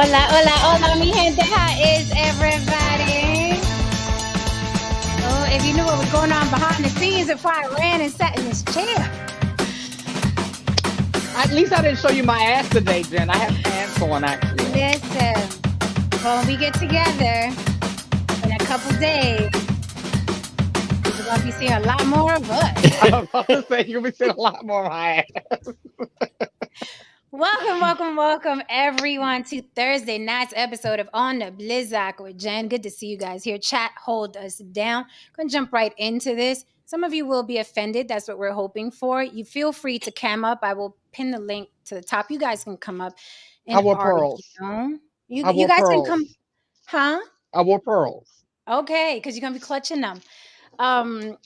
Hola, hola, hola, mi gente. How is everybody? Oh, if you knew what was going on behind the scenes before I ran and sat in this chair. At least I didn't show you my ass today, Jen. I have pants on, actually. Listen, when we get together in a couple days, you're going to be seeing a lot more of us. I was about to say, you'll be seeing a lot more of my ass. Welcome, everyone, to Thursday night's episode of On the Blizzak with Jen. Good to see you guys here. Chat, hold us down. Going to jump right into this. Some of you will be offended. That's what we're hoping for. You feel free to cam up. I will pin the link to the top. You guys can come up I and wore argue. pearls. I You wore guys can come, pearls. huh? I wore pearls. Okay, because you're going to be clutching them. Come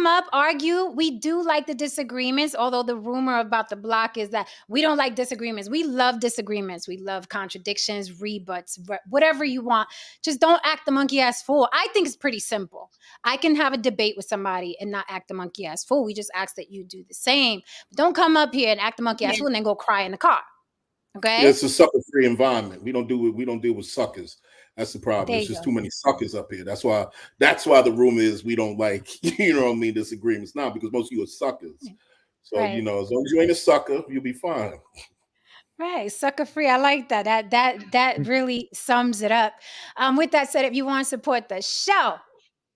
up, argue. We do like the disagreements, although the rumor about the block is that we don't like disagreements. We love disagreements. We love contradictions, rebuts, whatever you want. Just don't act the monkey ass fool. I think it's pretty simple. I can have a debate with somebody and not act the monkey ass fool. We just ask that you do the same. Don't come up here and act the monkey ass fool and then go cry in the car. Okay? Yeah, it's a sucker-free environment. We don't deal with suckers. That's the problem. There's just too many suckers up here. That's why the rumor is we don't like, disagreements now, because most of you are suckers. So, right. As long as you ain't a sucker, you'll be fine. Right, sucker free. I like that. That really sums it up. With that said, if you want to support the show,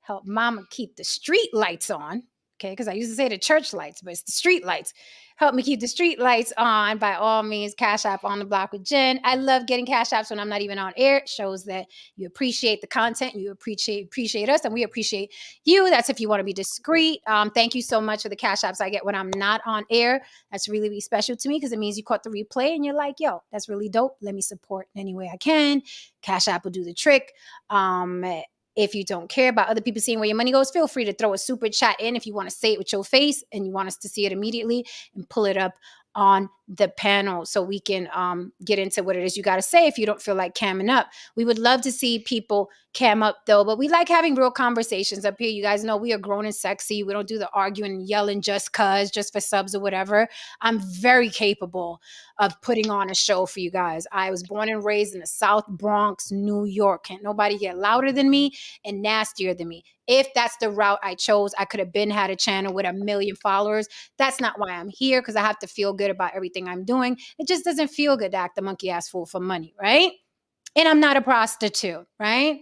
help Mama keep the street lights on. Okay, because I used to say the church lights, but it's the street lights. Help me keep the street lights on. By all means, Cash App On the Block with Jen. I love getting Cash Apps when I'm not even on air. It shows that you appreciate the content, you appreciate us, and we appreciate you. That's if you want to be discreet. Thank you so much for the Cash Apps I get when I'm not on air. That's really, really special to me because it means you caught the replay and you're like, yo, that's really dope. Let me support in any way I can. Cash App will do the trick. If you don't care about other people seeing where your money goes, feel free to throw a super chat in if you want to say it with your face and you want us to see it immediately and pull it up on the panel so we can get into what it is you got to say if you don't feel like camming up. We would love to see people cam up though, but we like having real conversations up here. You guys know we are grown and sexy. We don't do the arguing and yelling just for subs or whatever. I'm very capable of putting on a show for you guys. I was born and raised in the South Bronx, New York. Can't nobody get louder than me and nastier than me. If that's the route I chose, I could have had a channel with 1 million followers. That's not why I'm here, because I have to feel good about everything I'm doing. It just doesn't feel good to act the monkey ass fool for money, right? And I'm not a prostitute, right?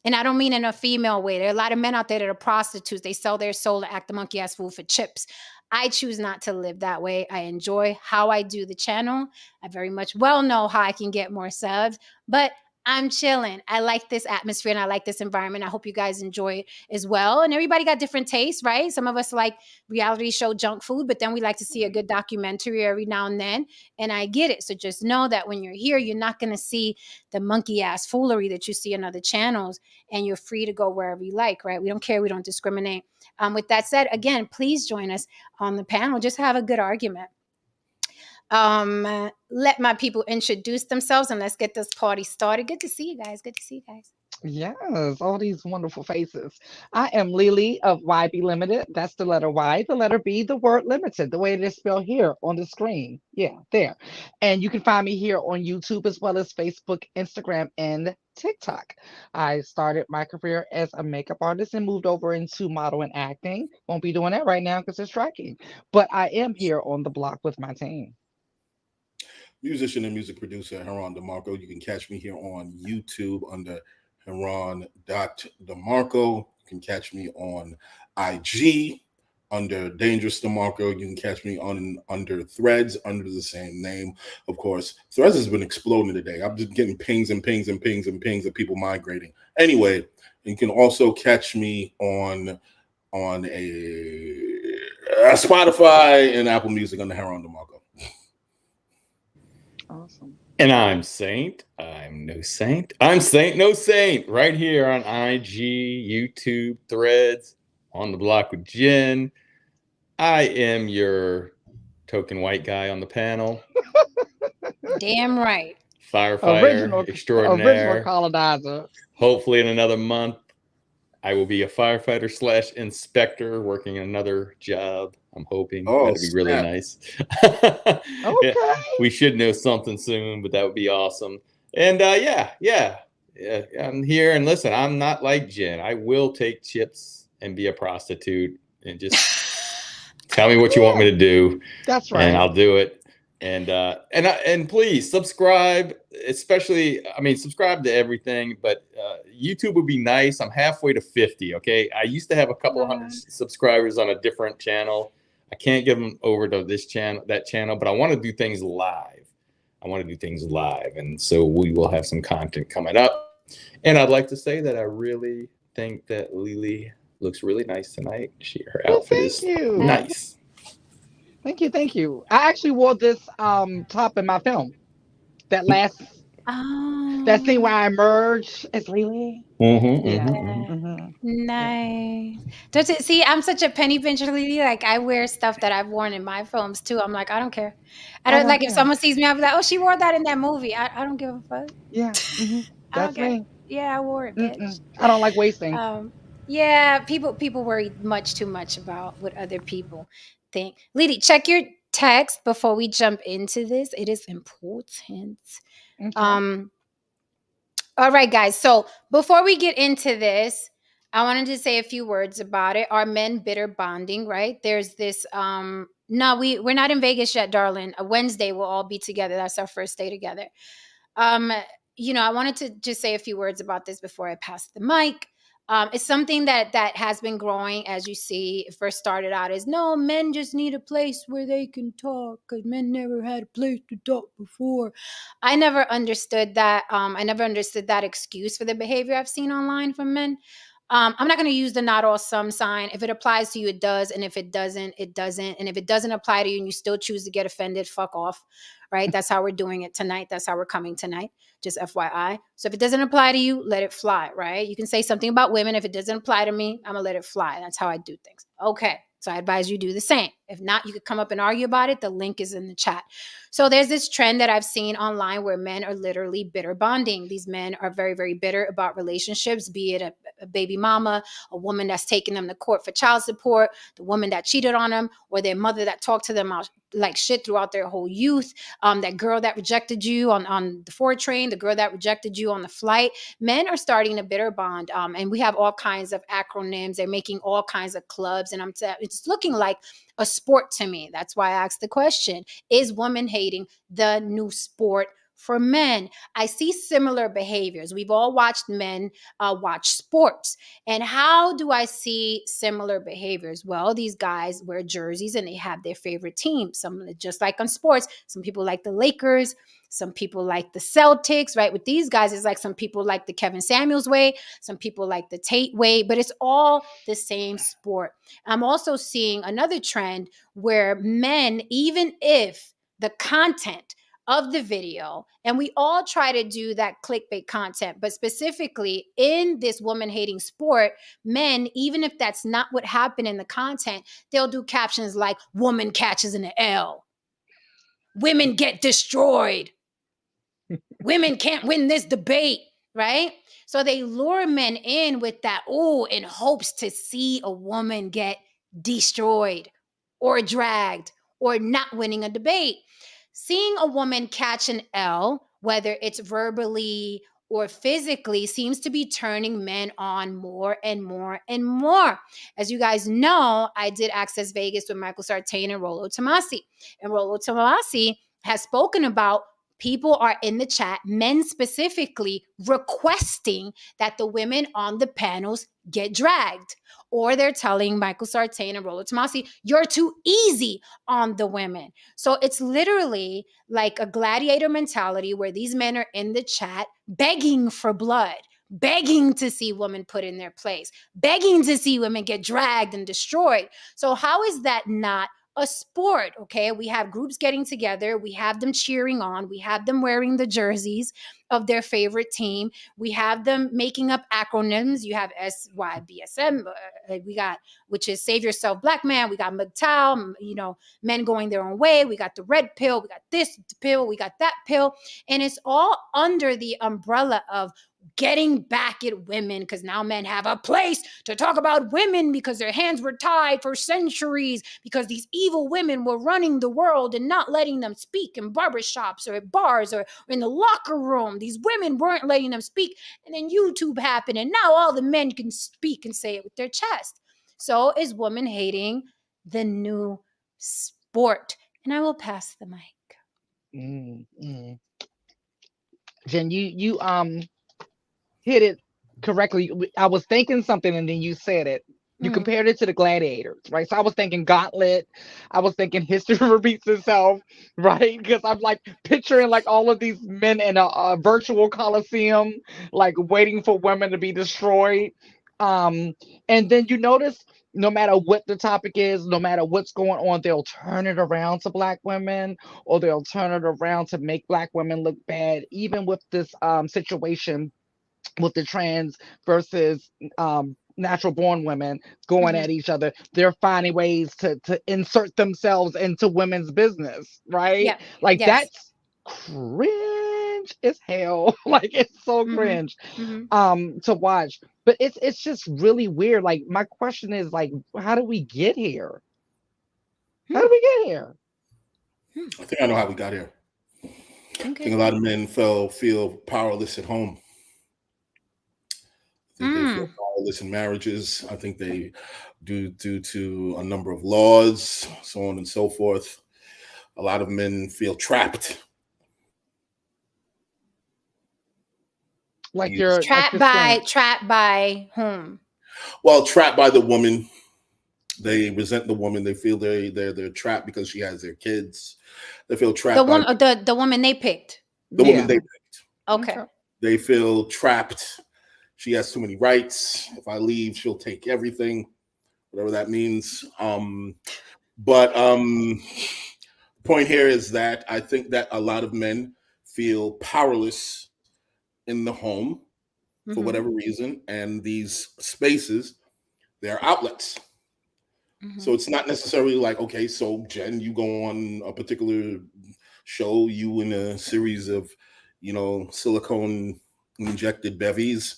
And I don't mean in a female way. There are a lot of men out there that are prostitutes. They sell their soul to act the monkey ass fool for chips. I choose not to live that way. I enjoy how I do the channel. I very much well know how I can get more subs, but I'm chilling. I like this atmosphere and I like this environment. I hope you guys enjoy it as well. And everybody got different tastes, right? Some of us like reality show junk food, but then we like to see a good documentary every now and then. And I get it. So just know that when you're here, you're not going to see the monkey ass foolery that you see on other channels, and you're free to go wherever you like, right? We don't care. We don't discriminate. With that said, again, please join us on the panel. Just have a good argument. Let my people introduce themselves and let's get this party started. Good to see you guys. Yes, all these wonderful faces. I am Lily of YB Limited. That's the letter Y, the letter B, the word limited, the way it is spelled here on the screen. Yeah, there. And you can find me here on YouTube as well as Facebook, Instagram, and TikTok. I started my career as a makeup artist and moved over into model and acting. Won't be doing that right now because it's striking. But I am here on the block with my team. Musician and music producer Heron DeMarco. You can catch me here on YouTube under Heron.DeMarco. You can catch me on IG under Dangerous DeMarco. You can catch me under Threads under the same name. Of course, Threads has been exploding today. I'm just getting pings and pings and pings and pings of people migrating. Anyway, you can also catch me on a Spotify and Apple Music under Heron DeMarco. Awesome. And I'm Saint. I'm no saint. I'm Saint, no saint. Right here on IG, YouTube, Threads, On the Block with Jen. I am your token white guy on the panel. Damn right. Firefighter extraordinaire. Original colonizer. Hopefully in another month, I will be a firefighter / inspector working another job. I'm hoping Oh, that'd be really snap. nice. Yeah, Okay. we should know something soon, but that would be awesome. And yeah, I'm here. And listen, I'm not like Jen. I will take chips and be a prostitute and just tell me what you want me to do, That's and right. I'll do it. And please subscribe, especially, I mean, subscribe to everything, but YouTube would be nice. I'm halfway to 50. Okay. I used to have a couple of hundred subscribers on a different channel. I can't get them over to that channel, but I want to do things live. And so we will have some content coming up. And I'd like to say that I really think that Lily looks really nice tonight. Her Well, outfit thank is you. nice. Thank you. I actually wore this top in my film. That scene where Oh, I emerged as Lily. Mm-hmm, Yeah. mm-hmm. Mhm. nice. Don't you see? I'm such a penny pincher lady. Like I wear stuff that I've worn in my films too. I'm like, I don't care. I I don't don't like if care. someone sees me, I'll be like, oh, she wore that in that movie. I don't give a fuck. Yeah. I don't That's care. me. Yeah, I wore it, bitch. I don't like wasting. Yeah, people worry much too much about what other people think. Lady, check your text before we jump into this. It is important. Okay. All right, guys. So before we get into this, I wanted to say a few words about it. Are men bitter bonding, right? There's this no, we're not in Vegas yet, darling. A Wednesday we'll all be together. That's our first day together. Um, I wanted to just say a few words about this before I pass the mic. It's something that has been growing. As you see, it first started out as no, men just need a place where they can talk because men never had a place to talk before. I never understood that. I never understood that excuse for the behavior I've seen online from men. I'm not going to use the not all some sign. If it applies to you, it does. And if it doesn't, it doesn't. And if it doesn't apply to you and you still choose to get offended, fuck off. Right? That's how we're doing it tonight. That's how we're coming tonight. Just FYI. So if it doesn't apply to you, let it fly. Right? You can say something about women. If it doesn't apply to me, I'm going to let it fly. That's how I do things. Okay. So I advise you do the same. If not, you could come up and argue about it. The link is in the chat. So there's this trend that I've seen online where men are literally bitter bonding. These men are very, very bitter about relationships, be it a baby mama, a woman that's taking them to court for child support, the woman that cheated on them, or their mother that talked to them out like shit throughout their whole youth, that girl that rejected you on the 4 train, the girl that rejected you on the flight. Men are starting a bitter bond, and we have all kinds of acronyms. They're making all kinds of clubs, and it's looking like a sport to me. That's why I asked the question, is woman hating the new sport for men? I see similar behaviors. We've all watched men watch sports. And how do I see similar behaviors? Well, these guys wear jerseys and they have their favorite team. Some, just like on sports, some people like the Lakers, some people like the Celtics, right? With these guys, it's like some people like the Kevin Samuels way, some people like the Tate way, but it's all the same sport. I'm also seeing another trend where men, even if the content of the video, and we all try to do that clickbait content, but specifically in this woman hating sport, men, even if that's not what happened in the content, they'll do captions like woman catches an L, women get destroyed, women can't win this debate, right? So they lure men in with that, in hopes to see a woman get destroyed or dragged or not winning a debate. Seeing a woman catch an L, whether it's verbally or physically, seems to be turning men on more and more and more. As you guys know, I did Access Vegas with Michael Sartain and Rollo Tomasi. And Rollo Tomasi has spoken about people are in the chat, men specifically, requesting that the women on the panels get dragged. Or they're telling Michael Sartain and Rollo Tomasi, you're too easy on the women. So it's literally like a gladiator mentality where these men are in the chat begging for blood, begging to see women put in their place, begging to see women get dragged and destroyed. So how is that not a sport? Okay, we have groups getting together, we have them cheering on, we have them wearing the jerseys of their favorite team, we have them making up acronyms. You have SYBSM, we got, which is Save Yourself Black Man, we got MGTOW, men going their own way, we got the red pill, we got this pill, we got that pill, and it's all under the umbrella of getting back at women because now men have a place to talk about women because their hands were tied for centuries because these evil women were running the world and not letting them speak in barbershops or at bars or in the locker room. These women weren't letting them speak. And then YouTube happened, and now all the men can speak and say it with their chest. So is woman hating the new sport? And I will pass the mic. Jen, you hit it correctly. I was thinking something and then you said it. You compared it to the gladiators, right? So I was thinking Gauntlet. I was thinking History Repeats Itself, right? Because I'm like picturing like all of these men in a virtual coliseum, like waiting for women to be destroyed. And then you notice no matter what the topic is, no matter what's going on, they'll turn it around to Black women, or they'll turn it around to make Black women look bad, even with this situation with the trans versus natural born women going at each other. They're finding ways to insert themselves into women's business, right? Yeah. Like Yes. that's cringe as hell. Like it's so cringe to watch. But it's just really weird. Like my question is like, how did we get here? How did we get here? I think I know how we got here. Okay. I think a lot of men feel powerless at home. I think they feel powerless in marriages. I think they due to a number of laws, so on and so forth. A lot of men feel trapped. Like you're trapped by whom? Well, trapped by the woman. They resent the woman. They feel they're trapped because she has their kids. They feel trapped. The woman they picked. The woman they picked. Okay. They feel trapped. She has too many rights. If I leave, she'll take everything, whatever that means. But point here is that I think that a lot of men feel powerless in the home for whatever reason, and these spaces, they're outlets. So it's not necessarily like, okay, so Jen, you go on a particular show, you in a series of, silicone injected bevies,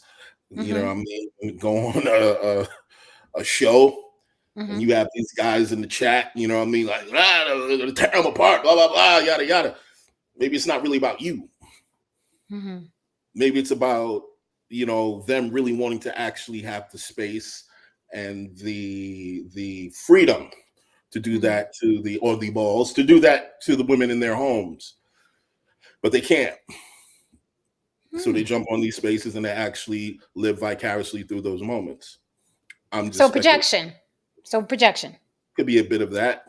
go on a show, and you have these guys in the chat, like, they're gonna tear them apart, blah, blah, blah, yada, yada. Maybe it's not really about you. Maybe it's about, them really wanting to actually have the space and the freedom to do that or the balls to do that to the women in their homes, but they can't. So they jump on these spaces and they actually live vicariously through those moments. Projection. Could be a bit of that.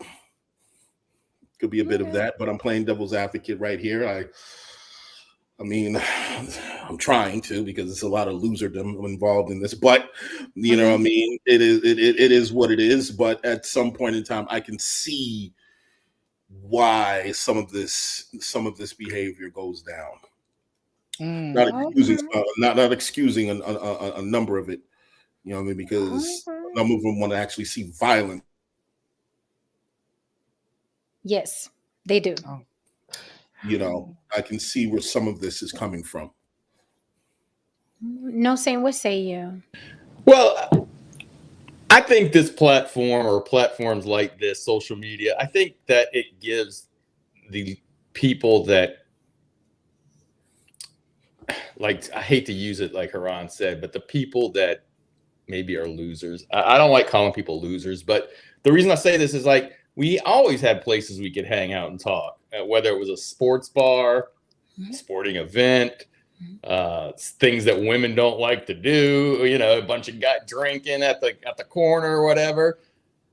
But I'm playing devil's advocate right here. I mean, I'm trying to, because there's a lot of loserdom involved in this, but what I mean? It is what it is. But at some point in time, I can see why some of this behavior goes down. Not excusing a number of it, because a number of them want to actually see violence. Yes, they do. I can see where some of this is coming from. No Saint, what say you? Well, I think this platform or platforms like this, social media, I think that it gives the people that, like, I hate to use it like Haran said, but the people that maybe are losers. I don't like calling people losers, but the reason I say this is like, we always had places we could hang out and talk, whether it was a sports bar, sporting event, things that women don't like to do, a bunch of guys drinking at the corner or whatever.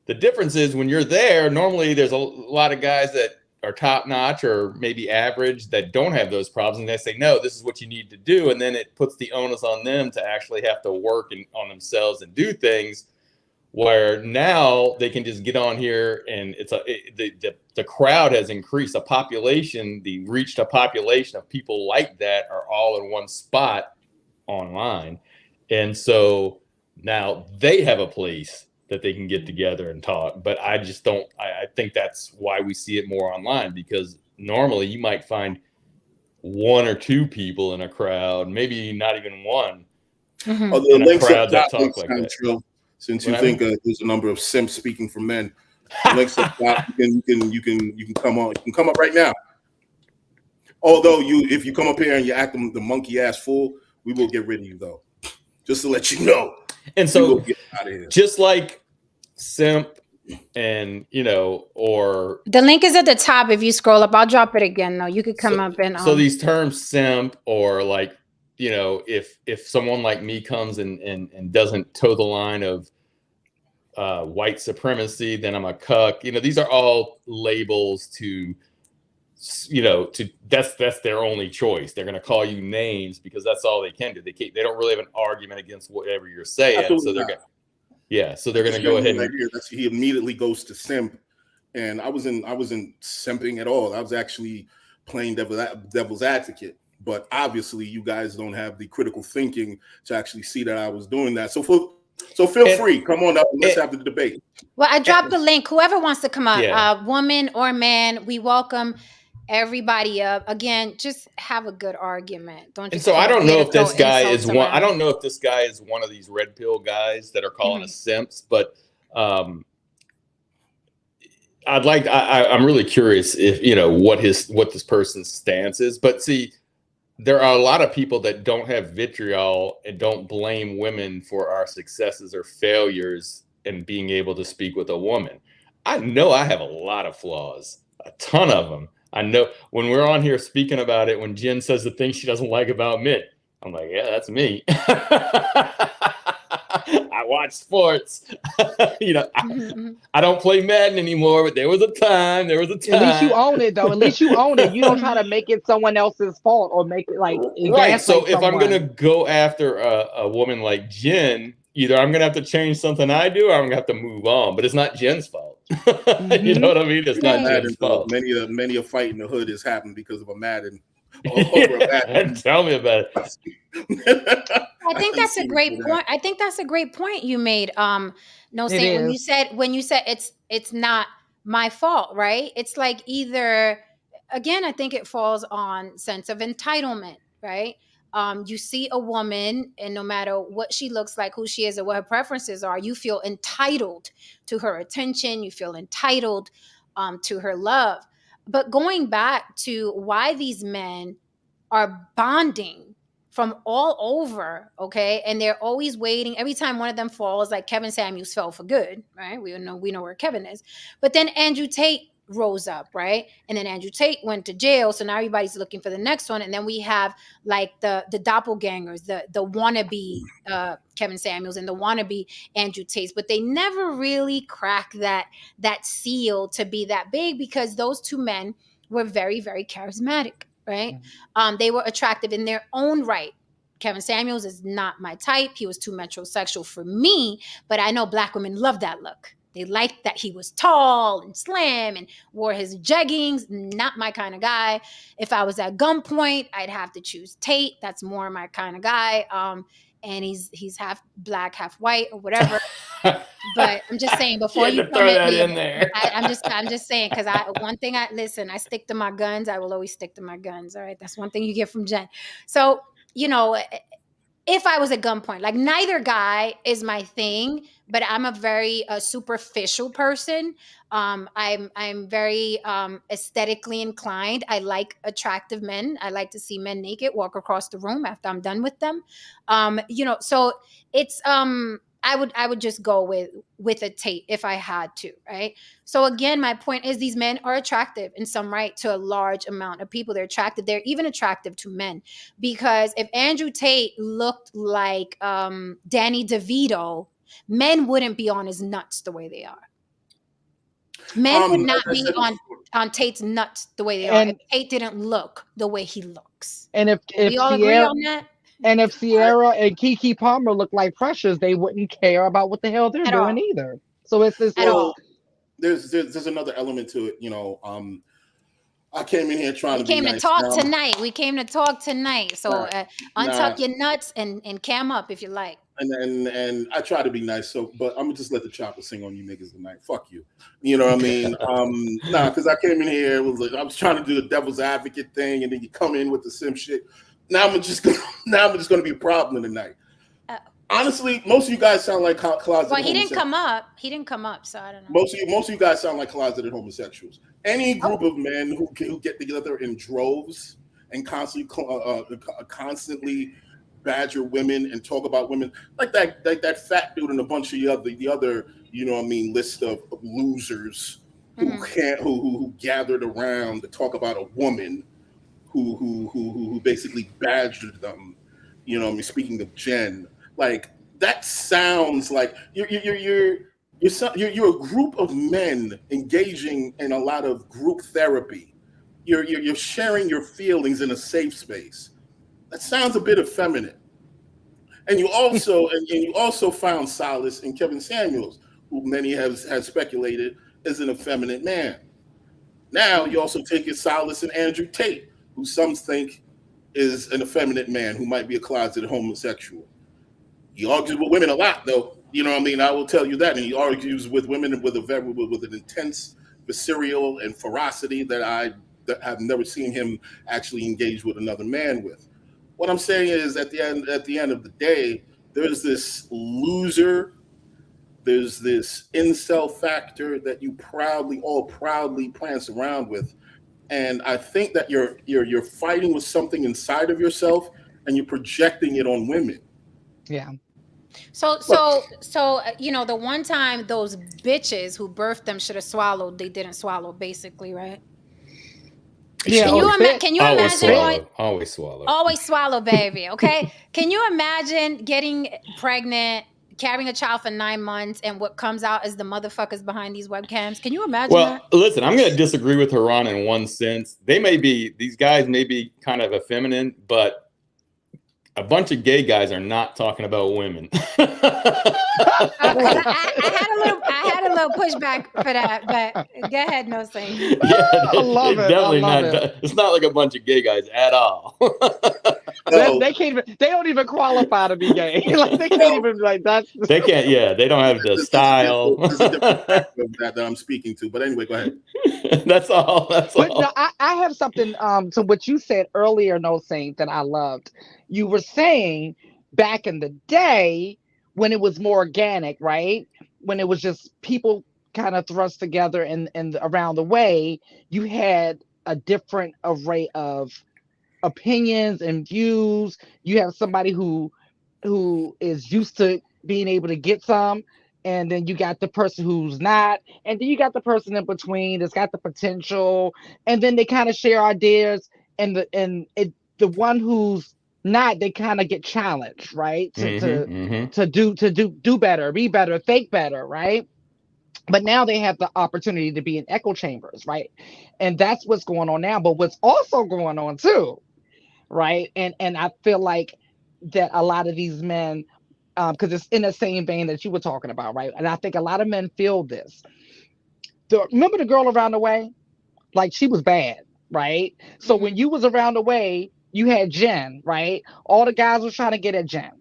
The difference is when you're there, normally there's a lot of guys that are top notch or maybe average that don't have those problems. And they say, no, this is what you need to do. And then it puts the onus on them to actually have to work on themselves and do things, where now they can just get on here and the crowd has increased. Reached a population of people like that are all in one spot online. And so now they have a place that they can get together and talk. But I think that's why we see it more online, because normally you might find one or two people in a crowd, maybe not even one Mhm. Oh, the in a links crowd up that top talk like sound that. true. Since you What think there's a number of simps speaking for men, the links up top. You can come on. You can come up right now. Although if you come up here and you act the monkey ass fool, we will get rid of you though. Just to let you know. And We will so, get out of here. just like simp, and or The link is at the top. If you scroll up, I'll drop it again. Though you could come up and so these terms simp, or like if someone like me comes and doesn't toe the line of white supremacy, then I'm a cuck. These are all labels to that's their only choice. They're going to call you names because that's all they can do. They don't really have an argument against whatever you're saying. Absolutely So they're not. going to go ahead and he immediately goes to simp, and I wasn't simping at all. I was actually playing devil's advocate. But obviously, you guys don't have the critical thinking to actually see that I was doing that. So feel free, come on up and let's have the debate. Well, I dropped the link. Whoever wants to come up, Yeah. Woman or man, we welcome everybody up. Again, just have a good argument. Don't And just so I come don't up here know to if this throw guy is insults one. I around. don't know if this guy is one of these red pill guys that are calling us simps, but I'm really curious if what this person's stance is. But see, there are a lot of people that don't have vitriol and don't blame women for our successes or failures in being able to speak with a woman. I know I have a lot of flaws, a ton of them. I know when we're on here speaking about it, when Jen says the things she doesn't like about men, I'm like, yeah, that's me. I watch sports. I don't play Madden anymore, but there was a time. At least you own it, though. At least you own it. You don't try to make it someone else's fault or make it like right. So if someone. I'm gonna go after a woman like Jen, either I'm gonna have to change something I do, or I'm gonna have to move on. But it's not Jen's fault. You know what I mean? It's not Jen's fault. Many a fight in the hood has happened because of a Madden. Tell me about it. I think that's a great point. I think that's a great point you made. No, It saying is. when you said it's not my fault, right? It's like either again, I think it falls on sense of entitlement, right? You see a woman, and no matter what she looks like, who she is, or what her preferences are, you feel entitled to her attention. You feel entitled to her love. But going back to why these men are bonding from all over, okay, and they're always waiting. Every time one of them falls, like Kevin Samuels fell for good, right? We know where Kevin is. But then Andrew Tate rose up, right? And then Andrew Tate went to jail, so now everybody's looking for the next one. And then we have like the doppelgangers, the wannabe Kevin Samuels and the wannabe Andrew Tate, but they never really crack that seal to be that big because those two men were very, very charismatic, right? They were attractive in their own right. Kevin Samuels is not my type. He was too metrosexual for me, but I know Black women love that look. They liked that he was tall and slim and wore his jeggings. Not my kind of guy. If I was at gunpoint, I'd have to choose Tate. That's more my kind of guy. And he's half black, half white, or whatever. But I'm just saying before you throw that in there. I'm just saying because I stick to my guns. I will always stick to my guns. All right, that's one thing you get from Jen. So if I was at gunpoint, like neither guy is my thing, but I'm a very superficial person. I'm very aesthetically inclined. I like attractive men. I like to see men naked, walk across the room after I'm done with them. So it's I would just go with a Tate if I had to, right? So again, my point is these men are attractive in some right to a large amount of people. They're attractive. They're even attractive to men because if Andrew Tate looked like Danny DeVito, men wouldn't be on his nuts the way they are. Men would not be on Tate's nuts the way they are. If Tate didn't look the way he looks. And if we all agree on that? And if Sierra and Keke Palmer look like Precious, they wouldn't care about what the hell they're doing either. So it's this. There's another element to it. I came in here trying to be nice. We came to talk tonight. So untuck your nuts and cam up if you like. and I try to be nice. So, but I'm gonna just let the chopper sing on you niggas tonight. Fuck you. You know what I mean? Nah, because I came in here, it was like I was trying to do the devil's advocate thing, and then you come in with the sim shit. Now I'm just gonna be a problem tonight. Honestly, most of you guys sound like closeted. Well, he didn't come up. He didn't come up, so I don't know. Most of you guys sound like closeted homosexuals. Any group of men who get together in droves and constantly badger women and talk about women like that fat dude and a bunch of the other you know what I mean list of losers who gathered around to talk about a woman who basically badgered them. You know what I mean? Speaking of Jen. Like that sounds like you're a group of men engaging in a lot of group therapy. You're sharing your feelings in a safe space. That sounds a bit effeminate. And you also found solace in Kevin Samuels, who many have speculated is an effeminate man. Now you also take your solace in Andrew Tate, who some think is an effeminate man who might be a closeted homosexual. He argues with women a lot, though. You know what I mean? I will tell you that. And he argues with women with an intense visceral and ferocity that have never seen him actually engage with another man with. What I'm saying is, at the end of the day, there's this loser, there's this incel factor that you proudly prance around with, and I think that you're fighting with something inside of yourself, and you're projecting it on women. Yeah. So the one time those bitches who birthed them should have swallowed, they didn't swallow, basically, right? Yeah. Can you imagine? Always swallow. Always swallow, baby. Okay. Can you imagine getting pregnant, carrying a child for 9 months, and what comes out is the motherfuckers behind these webcams? Can you imagine that? Listen, I'm going to disagree with Haran in one sense. These guys may be kind of effeminate, but a bunch of gay guys are not talking about women. I had a little pushback for that, but go ahead, No Saint. Yeah, I love it. Definitely not. It's not like a bunch of gay guys at all. They can't even. They don't even qualify to be gay. Like they can't even like that's. They can't. Yeah, they don't have the style. There's a different factor of that I'm speaking to. But anyway, go ahead. That's all. But no, I have something to what you said earlier, No Saint, that I loved. You were saying back in the day when it was more organic, right? When it was just people kind of thrust together and around the way, you had a different array of opinions and views. You have somebody who is used to being able to get some, and then you got the person who's not, and then you got the person in between that's got the potential, and then they kind of share ideas, and the one who's not, they kind of get challenged, right? To do better, be better, think better, right? But now they have the opportunity to be in echo chambers, right? And that's what's going on now. But what's also going on too, right? And I feel like that a lot of these men, because it's in the same vein that you were talking about, right? And I think a lot of men feel this. Remember the girl around the way? Like she was bad, right? So when you was around the way, you had Jen, right? All the guys were trying to get at Jen.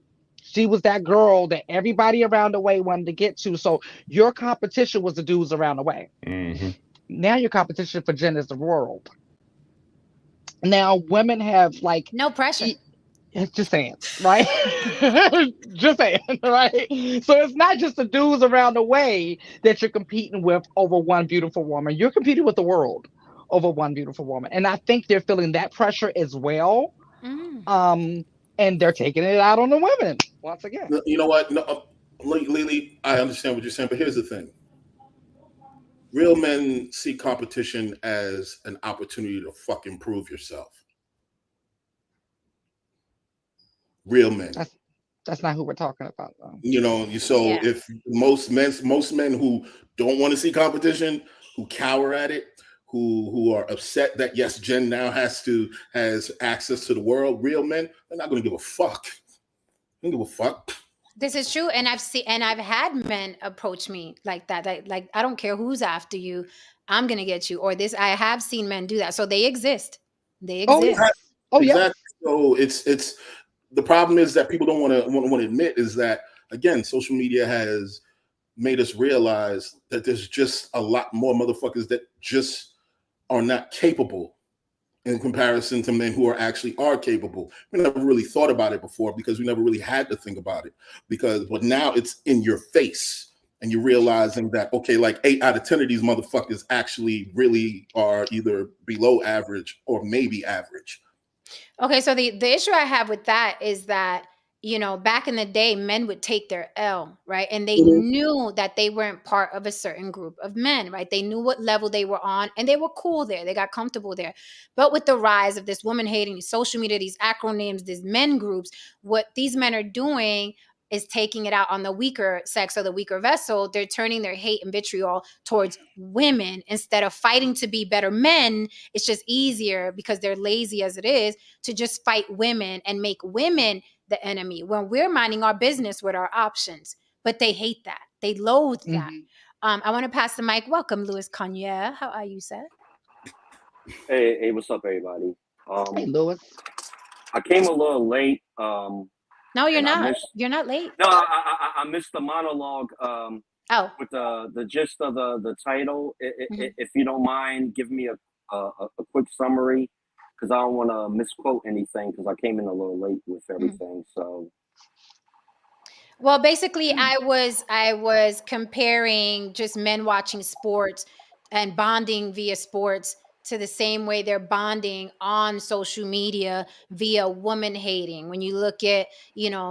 She was that girl that everybody around the way wanted to get to. So your competition was the dudes around the way. Mm-hmm. Now your competition for Jen is the world. Now women have like no pressure. Just saying, right? Just saying, right? So it's not just the dudes around the way that you're competing with over one beautiful woman. You're competing with the world over one beautiful woman. And I think they're feeling that pressure as well. And they're taking it out on the women once again. You know what? No, Lily, I understand what you're saying, but here's the thing. Real men see competition as an opportunity to fucking prove yourself. Real men. That's not who we're talking about, though. You know, if most men who don't want to see competition, who cower at it, who are upset that yes, Jen now has access to the world, real men, they're not going to give a fuck. They don't give a fuck. This is true, and I've had men approach me like that. Like I don't care who's after you, I'm gonna get you. Or this, I have seen men do that. So they exist. They exist. Oh yeah. Exactly. So it's the problem is that people don't want to admit is that again, social media has made us realize that there's just a lot more motherfuckers that just are not capable in comparison to men who are capable. We never really thought about it before because we never really had to think about it, but now it's in your face. And you're realizing that, okay, like 8 out of 10 of these motherfuckers actually really are either below average or maybe average. Okay, so the issue I have with that is that, back in the day, men would take their L, right? And they knew that they weren't part of a certain group of men, right? They knew what level they were on and they were cool there. They got comfortable there. But with the rise of this woman hating, social media, these acronyms, these men groups, what these men are doing is taking it out on the weaker sex or the weaker vessel. They're turning their hate and vitriol towards women instead of fighting to be better men. It's just easier because they're lazy as it is to just fight women and make women the enemy when we're minding our business with our options. But they hate that. They loathe that. I want to pass the mic. Welcome, Louis Cognier. How are you, sir? Hey, what's up, everybody? Hey, Louis. I came a little late. No, you're not. You're not late. No, I missed the monologue. Oh, With the gist of the title. If you don't mind, give me a quick summary because I don't want to misquote anything because I came in a little late with everything. So. Well, basically, I was comparing just men watching sports and bonding via sports to the same way they're bonding on social media via woman hating. When you look at,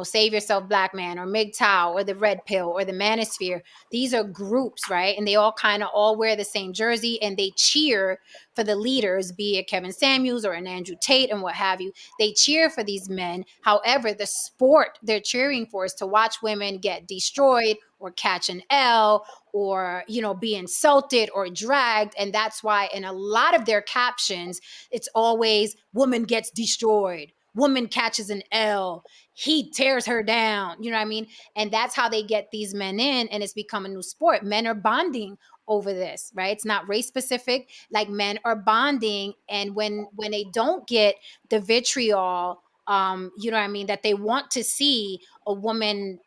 Save Yourself Black Man or MGTOW or the Red Pill or the Manosphere, these are groups, right? And they all kind of all wear the same jersey and they cheer for the leaders, be it Kevin Samuels or an Andrew Tate and what have you. They cheer for these men. However, the sport they're cheering for is to watch women get destroyed or catch an L or, be insulted or dragged. And that's why in a lot of their captions, it's always woman gets destroyed, woman catches an L, he tears her down. You know what I mean? And that's how they get these men in, and it's become a new sport. Men are bonding over this, right? It's not race specific. Like men are bonding, and when they don't get the vitriol, you know what I mean, that they want to see a woman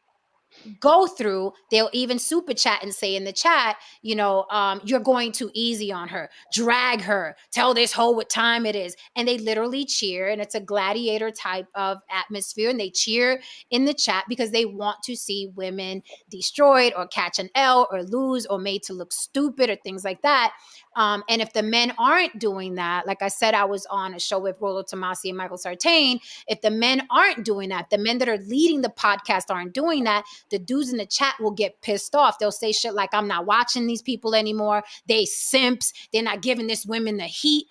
go through, they'll even super chat and say in the chat, you're going too easy on her, drag her, tell this hoe what time it is. And they literally cheer, and it's a gladiator type of atmosphere, and they cheer in the chat because they want to see women destroyed or catch an L or lose or made to look stupid or things like that. And if the men aren't doing that, like I said, I was on a show with Rollo Tomasi and Michael Sartain. If the men aren't doing that, the men that are leading the podcast aren't doing that, the dudes in the chat will get pissed off. They'll say shit like, I'm not watching these people anymore. They simps. They're not giving this women the heat.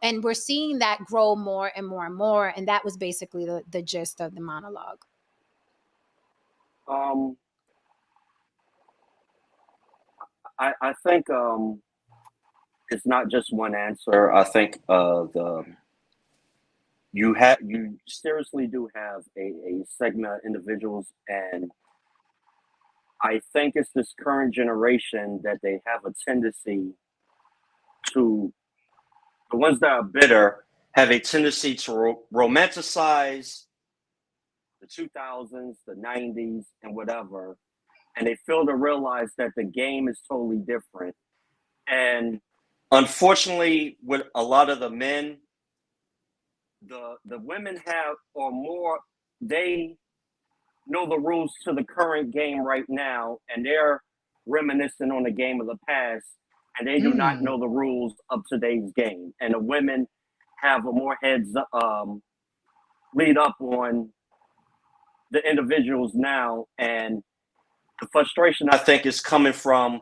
And we're seeing that grow more and more and more. And that was basically the gist of the monologue. I think it's not just one answer. I think you seriously do have a segment of individuals, and I think it's this current generation that they have a tendency to, the ones that are bitter have a tendency to romanticize the 2000s, the 90s, and whatever, and they fail to realize that the game is totally different. And unfortunately, with a lot of the men, the women have, or more, they know the rules to the current game right now, and they're reminiscing on the game of the past, and they do not know the rules of today's game. And the women have a more heads lead up on the individuals now, and the frustration, I think, is coming from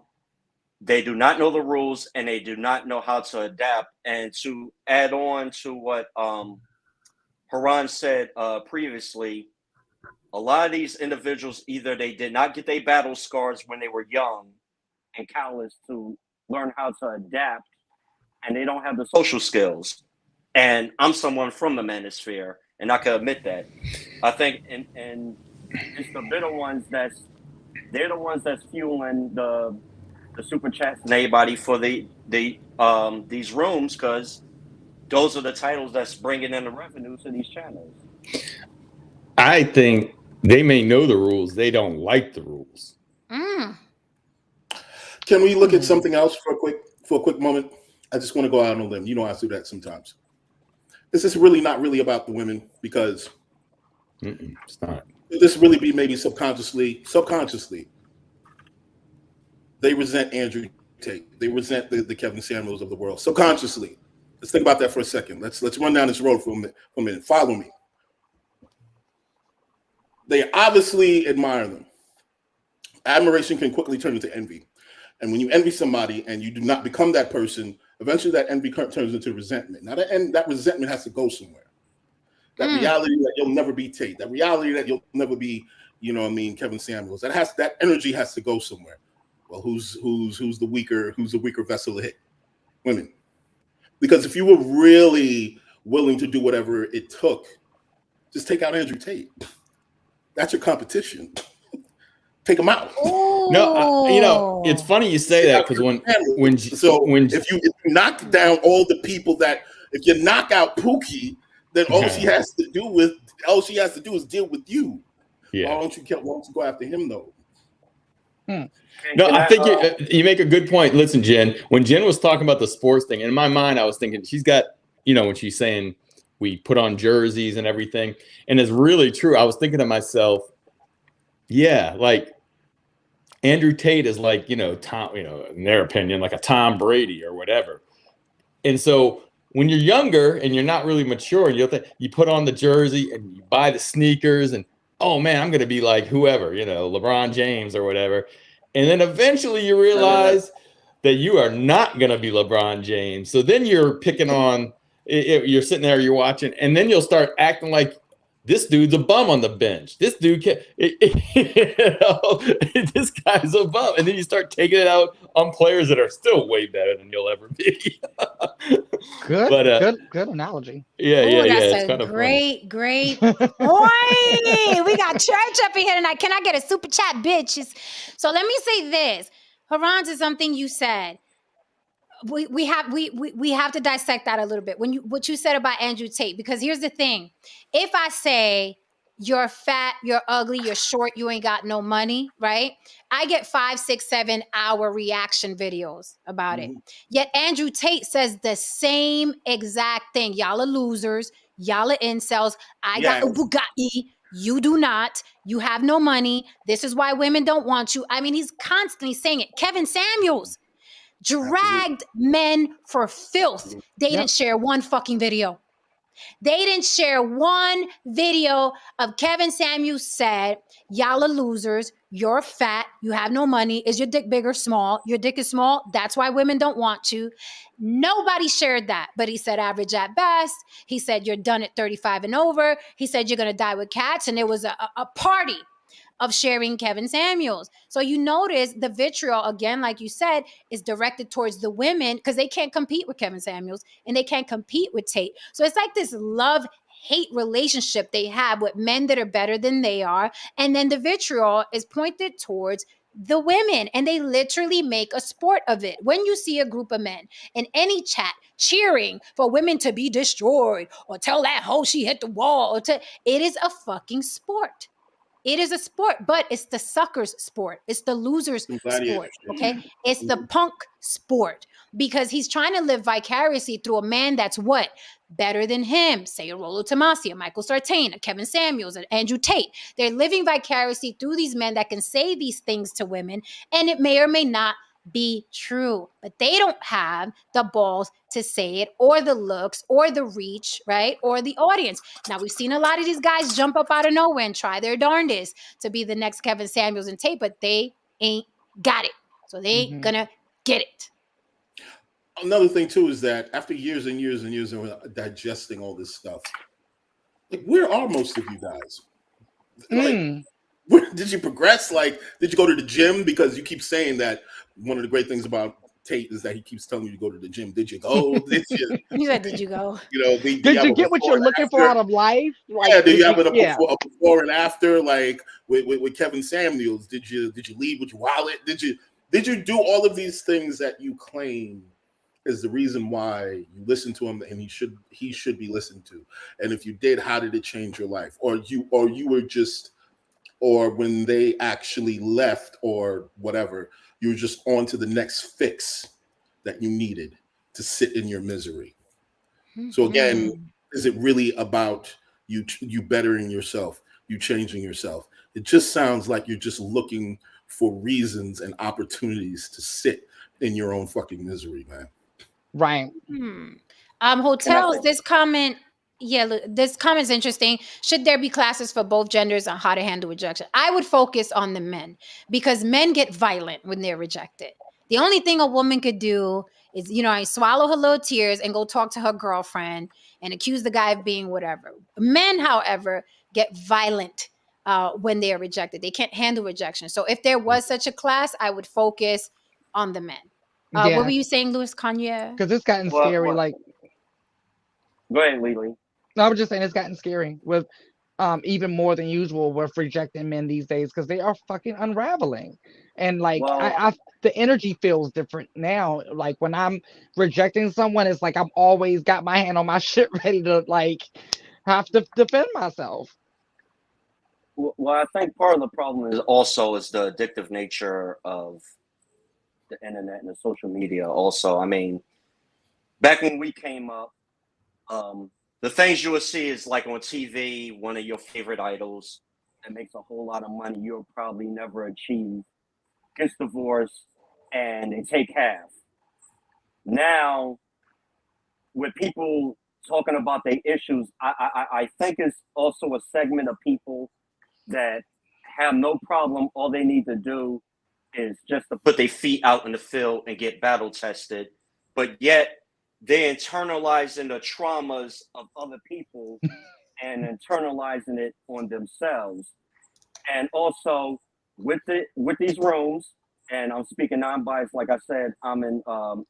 they do not know the rules and they do not know how to adapt. And to add on to what Haran said previously, a lot of these individuals, either they did not get their battle scars when they were young and callous to learn how to adapt, and they don't have the social skills. And I'm someone from the manosphere, and I can admit that. I think, and it's the bitter ones they're the ones that's fueling the super chats and everybody for these rooms, because those are the titles that's bringing in the revenue to these channels. I think They may know the rules, they don't like the rules. Mm. Can we look at something else for a quick moment? I just want to go out on a limb. You know I do that sometimes. This is really not really about the women, because It's not. this really be maybe subconsciously, they resent Andrew Tate. They resent the Kevin Samuels of the world subconsciously. Let's think about that for a second. Let's run down this road for a minute. Follow me. They obviously admire them. Admiration can quickly turn into envy. And when you envy somebody and you do not become that person, eventually that envy turns into resentment. Now that resentment has to go somewhere. That reality that you'll never be Tate. That reality that you'll never be, Kevin Samuels. That energy has to go somewhere. Well, who's the weaker vessel to hit? Women. Because if you were really willing to do whatever it took, just take out Andrew Tate. That's your competition. Take them out. No, it's funny you say that, because if you knock down all the people if you knock out Pookie, then all she has to do is deal with you. Yeah. Why don't you go after him though? No, I think you make a good point. Listen, Jen, when Jen was talking about the sports thing, in my mind, I was thinking she's got, when she's saying we put on jerseys and everything, and it's really true. I was thinking to myself, yeah, like Andrew Tate is like, Tom, in their opinion, like a Tom Brady or whatever. And so when you're younger and you're not really mature, you put on the jersey and you buy the sneakers and, oh man, I'm going to be like whoever, LeBron James or whatever. And then eventually you realize that you are not going to be LeBron James. So then you're picking on, you're sitting there, you're watching, and then you'll start acting like this dude's a bum on the bench. This dude this guy's a bum. And then you start taking it out on players that are still way better than you'll ever be. Good analogy. Yeah. That's it's kind a of great point. We got church up in here tonight. Can I get a super chat, bitches? So let me say this. Haran, to something you said. We have to dissect that a little bit. What you said about Andrew Tate, because here's the thing. If I say you're fat, you're ugly, you're short, you ain't got no money, right? I get 5, 6, 7 hour reaction videos about it. Yet Andrew Tate says the same exact thing. Y'all are losers. Y'all are incels. I got a Bugatti. You do not. You have no money. This is why women don't want you. I mean, he's constantly saying it. Kevin Samuels dragged men for filth. They didn't share one fucking video. They didn't share one video of Kevin Samuels said, y'all are losers. You're fat. You have no money. Is your dick big or small? Your dick is small. That's why women don't want you. Nobody shared that. But he said average at best. He said you're done at 35 and over. He said you're going to die with cats. And there was a party of sharing Kevin Samuels. So you notice the vitriol, again, like you said, is directed towards the women because they can't compete with Kevin Samuels and they can't compete with Tate. So it's like this love-hate relationship they have with men that are better than they are. And then the vitriol is pointed towards the women, and they literally make a sport of it. When you see a group of men in any chat cheering for women to be destroyed or tell that hoe she hit the wall, it is a fucking sport. It is a sport, but it's the suckers sport. It's the losers sport, okay? It's the punk sport because he's trying to live vicariously through a man that's what? Better than him. Say a Rollo Tomasi, a Michael Sartain, a Kevin Samuels, an Andrew Tate. They're living vicariously through these men that can say these things to women, and it may or may not be true, but they don't have the balls to say it or the looks or the reach, right? Or the audience. Now, we've seen a lot of these guys jump up out of nowhere and try their darndest to be the next Kevin Samuels and Tate, but they ain't got it. So they ain't gonna get it. Another thing too is that after years and years and years of digesting all this stuff, like where are most of you guys? Like, where, did you progress? Like, did you go to the gym? Because you keep saying that one of the great things about Tate is that he keeps telling you to go to the gym. Did you go? Did you? You said, did you go? Did you get what you're looking for out of life? Like, do you have a before and after? Like with Kevin Samuels, did you leave with your wallet? Did you do all of these things that you claim is the reason why you listen to him and he should be listened to? And if you did, how did it change your life? Or you were just or when they actually left or whatever, you were just on to the next fix that you needed to sit in your misery. So again, Mhm. is it really about you bettering yourself, you changing yourself? It just sounds like you're just looking for reasons and opportunities to sit in your own fucking misery, man. Right. Hmm. And I Hotels, think this comment, yeah, this comment's interesting. Should there be classes for both genders on how to handle rejection? I would focus on the men because men get violent when they're rejected. The only thing a woman could do is, I swallow her little tears and go talk to her girlfriend and accuse the guy of being whatever. Men, however, get violent when they are rejected. They can't handle rejection. So if there was such a class, I would focus on the men. What were Yeah. you saying, Louis Kanye? Because it's gotten what scary. what Like, go ahead, Lily. no, I was just saying it's gotten scary with even more than usual with rejecting men these days because they are fucking unraveling. And like Well, I the energy feels different now. Like when I'm rejecting someone, it's like I'm always got my hand on my shit ready to like have to defend myself. well, I think part of the problem is the addictive nature of the internet and the social media. Also, I mean, back when we came up, the things you would see is like on TV, one of your favorite idols that makes a whole lot of money, you'll probably never achieve, gets divorced, and they take half. Now, with people talking about their issues, I think it's also a segment of people that have no problem. All they need to do is just to put their feet out in the field and get battle tested. But yet they're internalizing the traumas of other people and internalizing it on themselves. And also with these rooms, and I'm speaking non-biased, like I said, I'm in the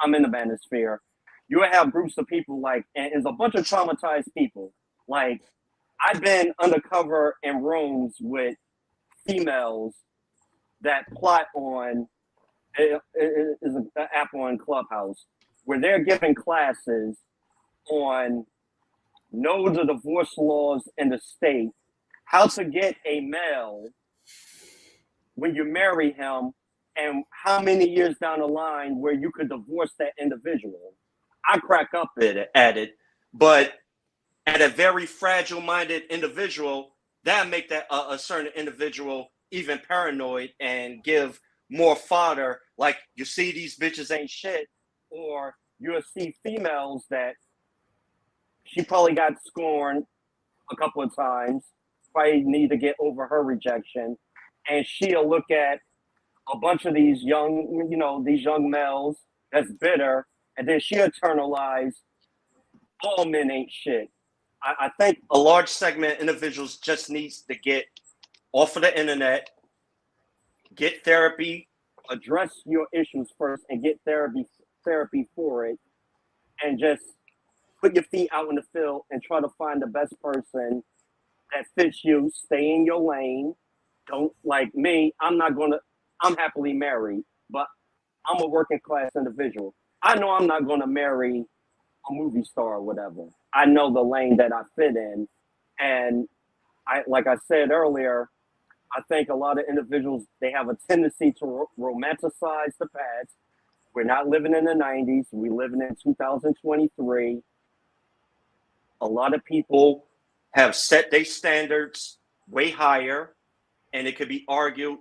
manosphere. You will have groups of people like, and it's a bunch of traumatized people. Like I've been undercover in rooms with females that plot on it is an app on Clubhouse where they're giving classes on know the divorce laws in the state, how to get a male when you marry him, and how many years down the line where you could divorce that individual. I crack up at it, but at a very fragile-minded individual, that make that a certain individual even paranoid and give more fodder. Like you see, these bitches ain't shit, or you'll see females that she probably got scorned a couple of times, probably need to get over her rejection, and she'll look at a bunch of these young, these young males that's bitter, and then she'll internalize all men ain't shit. I think a large segment of individuals just needs to get off of the internet, get therapy, address your issues first, and get therapy for it, and just put your feet out in the field and try to find the best person that fits you. Stay in your lane. Don't like me. I'm happily married, but I'm a working class individual. I know I'm not gonna marry a movie star or whatever. I know the lane that I fit in, and like I said earlier, I think a lot of individuals they have a tendency to romanticize the past. We're not living in the 90s. We're living in 2023. A lot of people have set their standards way higher, and it could be argued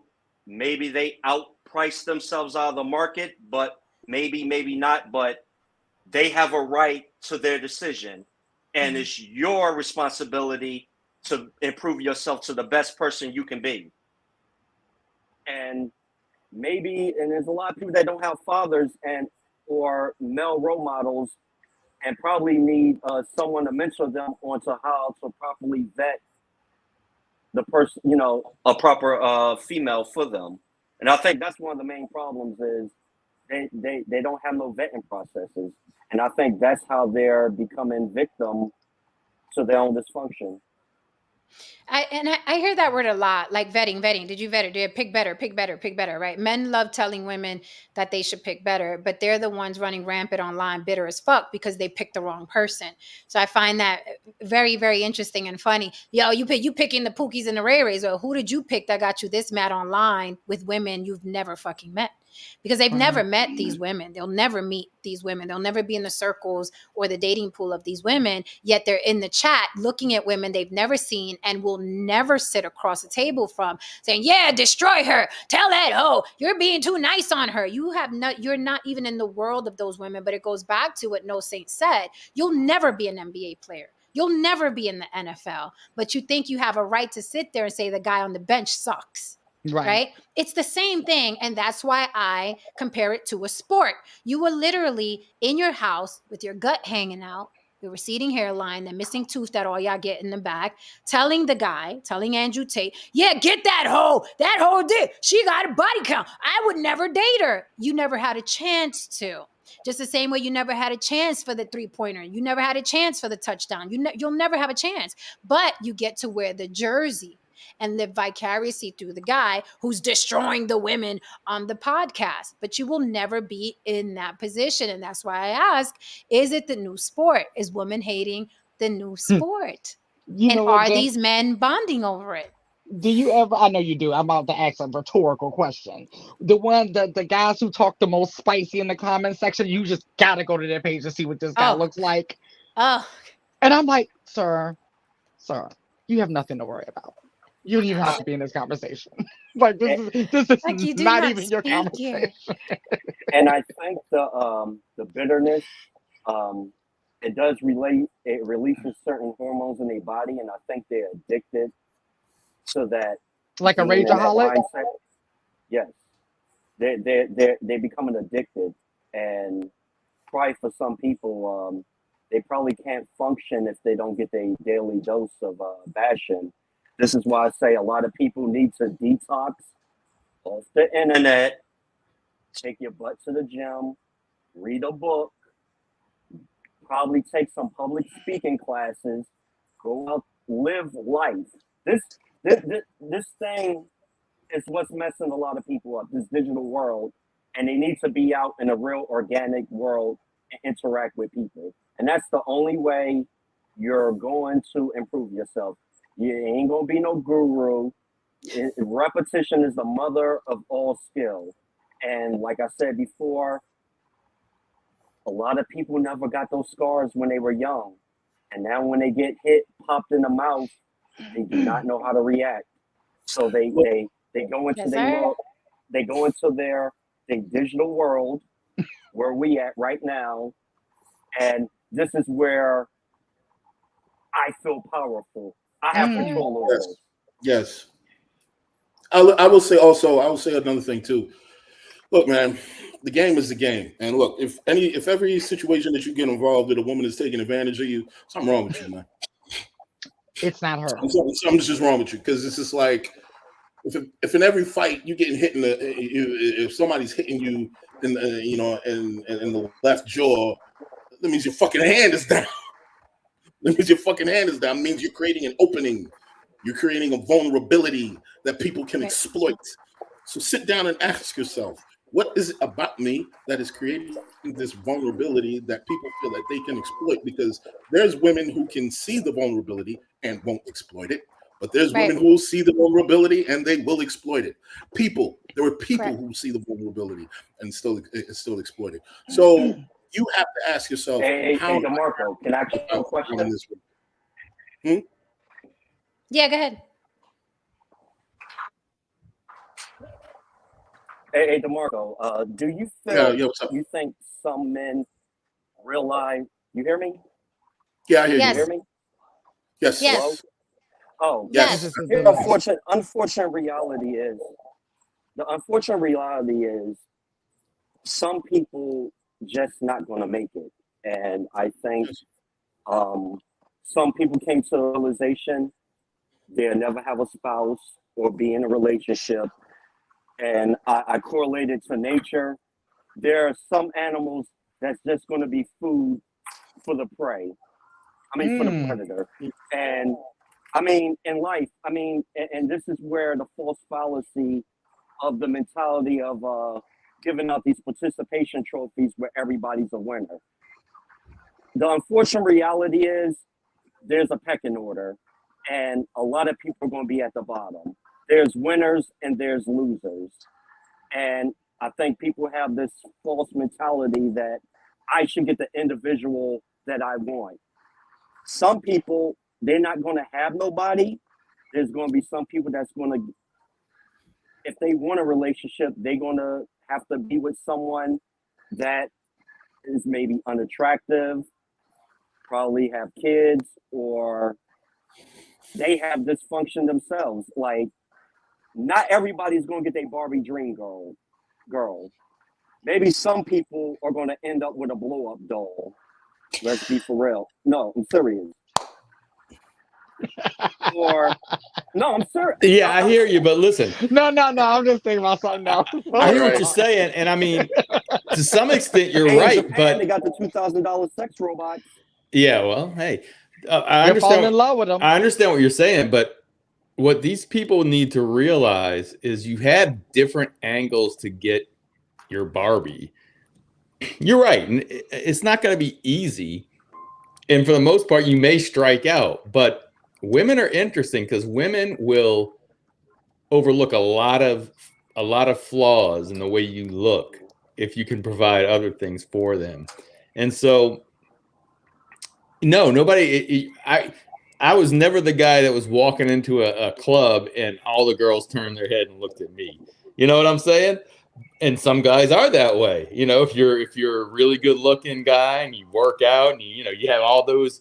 maybe they outpriced themselves out of the market, but maybe not. But they have a right to their decision, and it's your responsibility to improve yourself to the best person you can be. And there's a lot of people that don't have fathers and or male role models, and probably need someone to mentor them onto how to properly vet the person, a proper female for them. And I think that's one of the main problems is they don't have no vetting processes. And I think that's how they're becoming victim to their own dysfunction. I hear that word a lot, like vetting. Did you vet it? Did you pick better, right? Men love telling women that they should pick better, but they're the ones running rampant online, bitter as fuck because they picked the wrong person. So I find that very, very interesting and funny. Yo, you picking the Pookies and the Ray Rays, or who did you pick that got you this mad online with women you've never fucking met? Because they've never met these women. They'll never meet these women. They'll never be in the circles or the dating pool of these women, yet they're in the chat looking at women they've never seen and will never sit across the table from, saying, yeah, destroy her. Tell that hoe you're being too nice on her. You're not even in the world of those women. But it goes back to what No Saint said. You'll never be an NBA player. You'll never be in the NFL, but you think you have a right to sit there and say the guy on the bench sucks. Right. It's the same thing. And that's why I compare it to a sport. You were literally in your house with your gut hanging out, your receding hairline, the missing tooth that all y'all get in the back, telling Andrew Tate, yeah, get that hoe. That hoe did. She got a body count. I would never date her. You never had a chance to. Just the same way you never had a chance for the 3-pointer. You never had a chance for the touchdown. You'll never have a chance. But you get to wear the jersey and live vicariously through the guy who's destroying the women on the podcast. But you will never be in that position. And that's why I ask, is it the new sport? Is woman hating the new sport? And are these men bonding over it? Do you ever? I know you do. I'm about to ask a rhetorical question. The guys who talk the most spicy in the comment section, you just gotta go to their page to see what this guy looks like. Oh. And I'm like, sir, you have nothing to worry about. You don't even have to be in this conversation. Like this is like not even your conversation. And I think the bitterness, it does relate. It releases certain hormones in their body, and I think they're addicted to that. Like a rageaholic. Yes, they becoming addicted, and probably for some people, they probably can't function if they don't get their daily dose of bashing. This is why I say a lot of people need to detox off the internet, take your butt to the gym, read a book, probably take some public speaking classes, go out, live life. This thing is what's messing a lot of people up, this digital world, and they need to be out in a real organic world and interact with people. And that's the only way you're going to improve yourself. You ain't gonna be no guru. Repetition is the mother of all skill. And like I said before, a lot of people never got those scars when they were young. And now when they get hit, popped in the mouth, they do not know how to react. So they go into their digital world where we at right now. And this is where I feel powerful. I have control over this. Yes. I will say another thing too. Look, man, the game is the game. And look, if every situation that you get involved with, a woman is taking advantage of you, something wrong with you, man. It's not her. Something's just wrong with you, because it's just like if in every fight you getting hit if somebody's hitting you in the left jaw, that means your fucking hand is down. That means your fucking hand is down. It means you're creating an opening. You're creating a vulnerability that people can exploit. So sit down and ask yourself, what is it about me that is creating this vulnerability that people feel that they can exploit? Because there's women who can see the vulnerability and won't exploit it. But there's women who will see the vulnerability and they will exploit it. There were people who see the vulnerability and still exploit it. So you have to ask yourself, hey, DeMarco, can I ask you a question? Yeah, go ahead. Hey, DeMarco, do you feel you think some men realize? You hear me? Yeah, I hear you. You hear me? Yes. Hello? Oh, yes. The unfortunate reality is some people just not going to make it. And I think some people came to the realization they'll never have a spouse or be in a relationship. And I correlated to nature. There are some animals that's just going to be food for the prey. I mean, for the predator. And I mean, in life, I mean, and this is where the false fallacy of the mentality of giving out these participation trophies where everybody's a winner. The unfortunate reality is there's a pecking order, and a lot of people are going to be at the bottom. There's winners and there's losers. And I think people have this false mentality that I should get the individual that I want. Some people, they're not going to have nobody. There's going to be some people that's going to, if they want a relationship, they're going to have to be with someone that is maybe unattractive, probably have kids, or they have dysfunction themselves. Like, not everybody's going to get their Barbie dream girl. Maybe some people are going to end up with a blow-up doll. Let's be for real. No, I'm serious. Or, no, I'm serious. Yeah, I hear you, but listen, No, I'm just thinking about something else. I hear what you're saying, and I mean, to some extent, you're in right. Japan, But they got the $2,000 sex robots. yeah, well, hey, I You're falling in understand. love with them. I understand what you're saying, but what these people need to realize is you have different angles to get your Barbie. You're right, and it's not going to be easy, and for the most part, you may strike out. But women are interesting because women will overlook a lot of flaws in the way you look if you can provide other things for them. And so, no, nobody. I was never the guy that was walking into a club and all the girls turned their head and looked at me. You know what I'm saying? And some guys are that way. You know, if you're a really good looking guy and you work out and you have all those,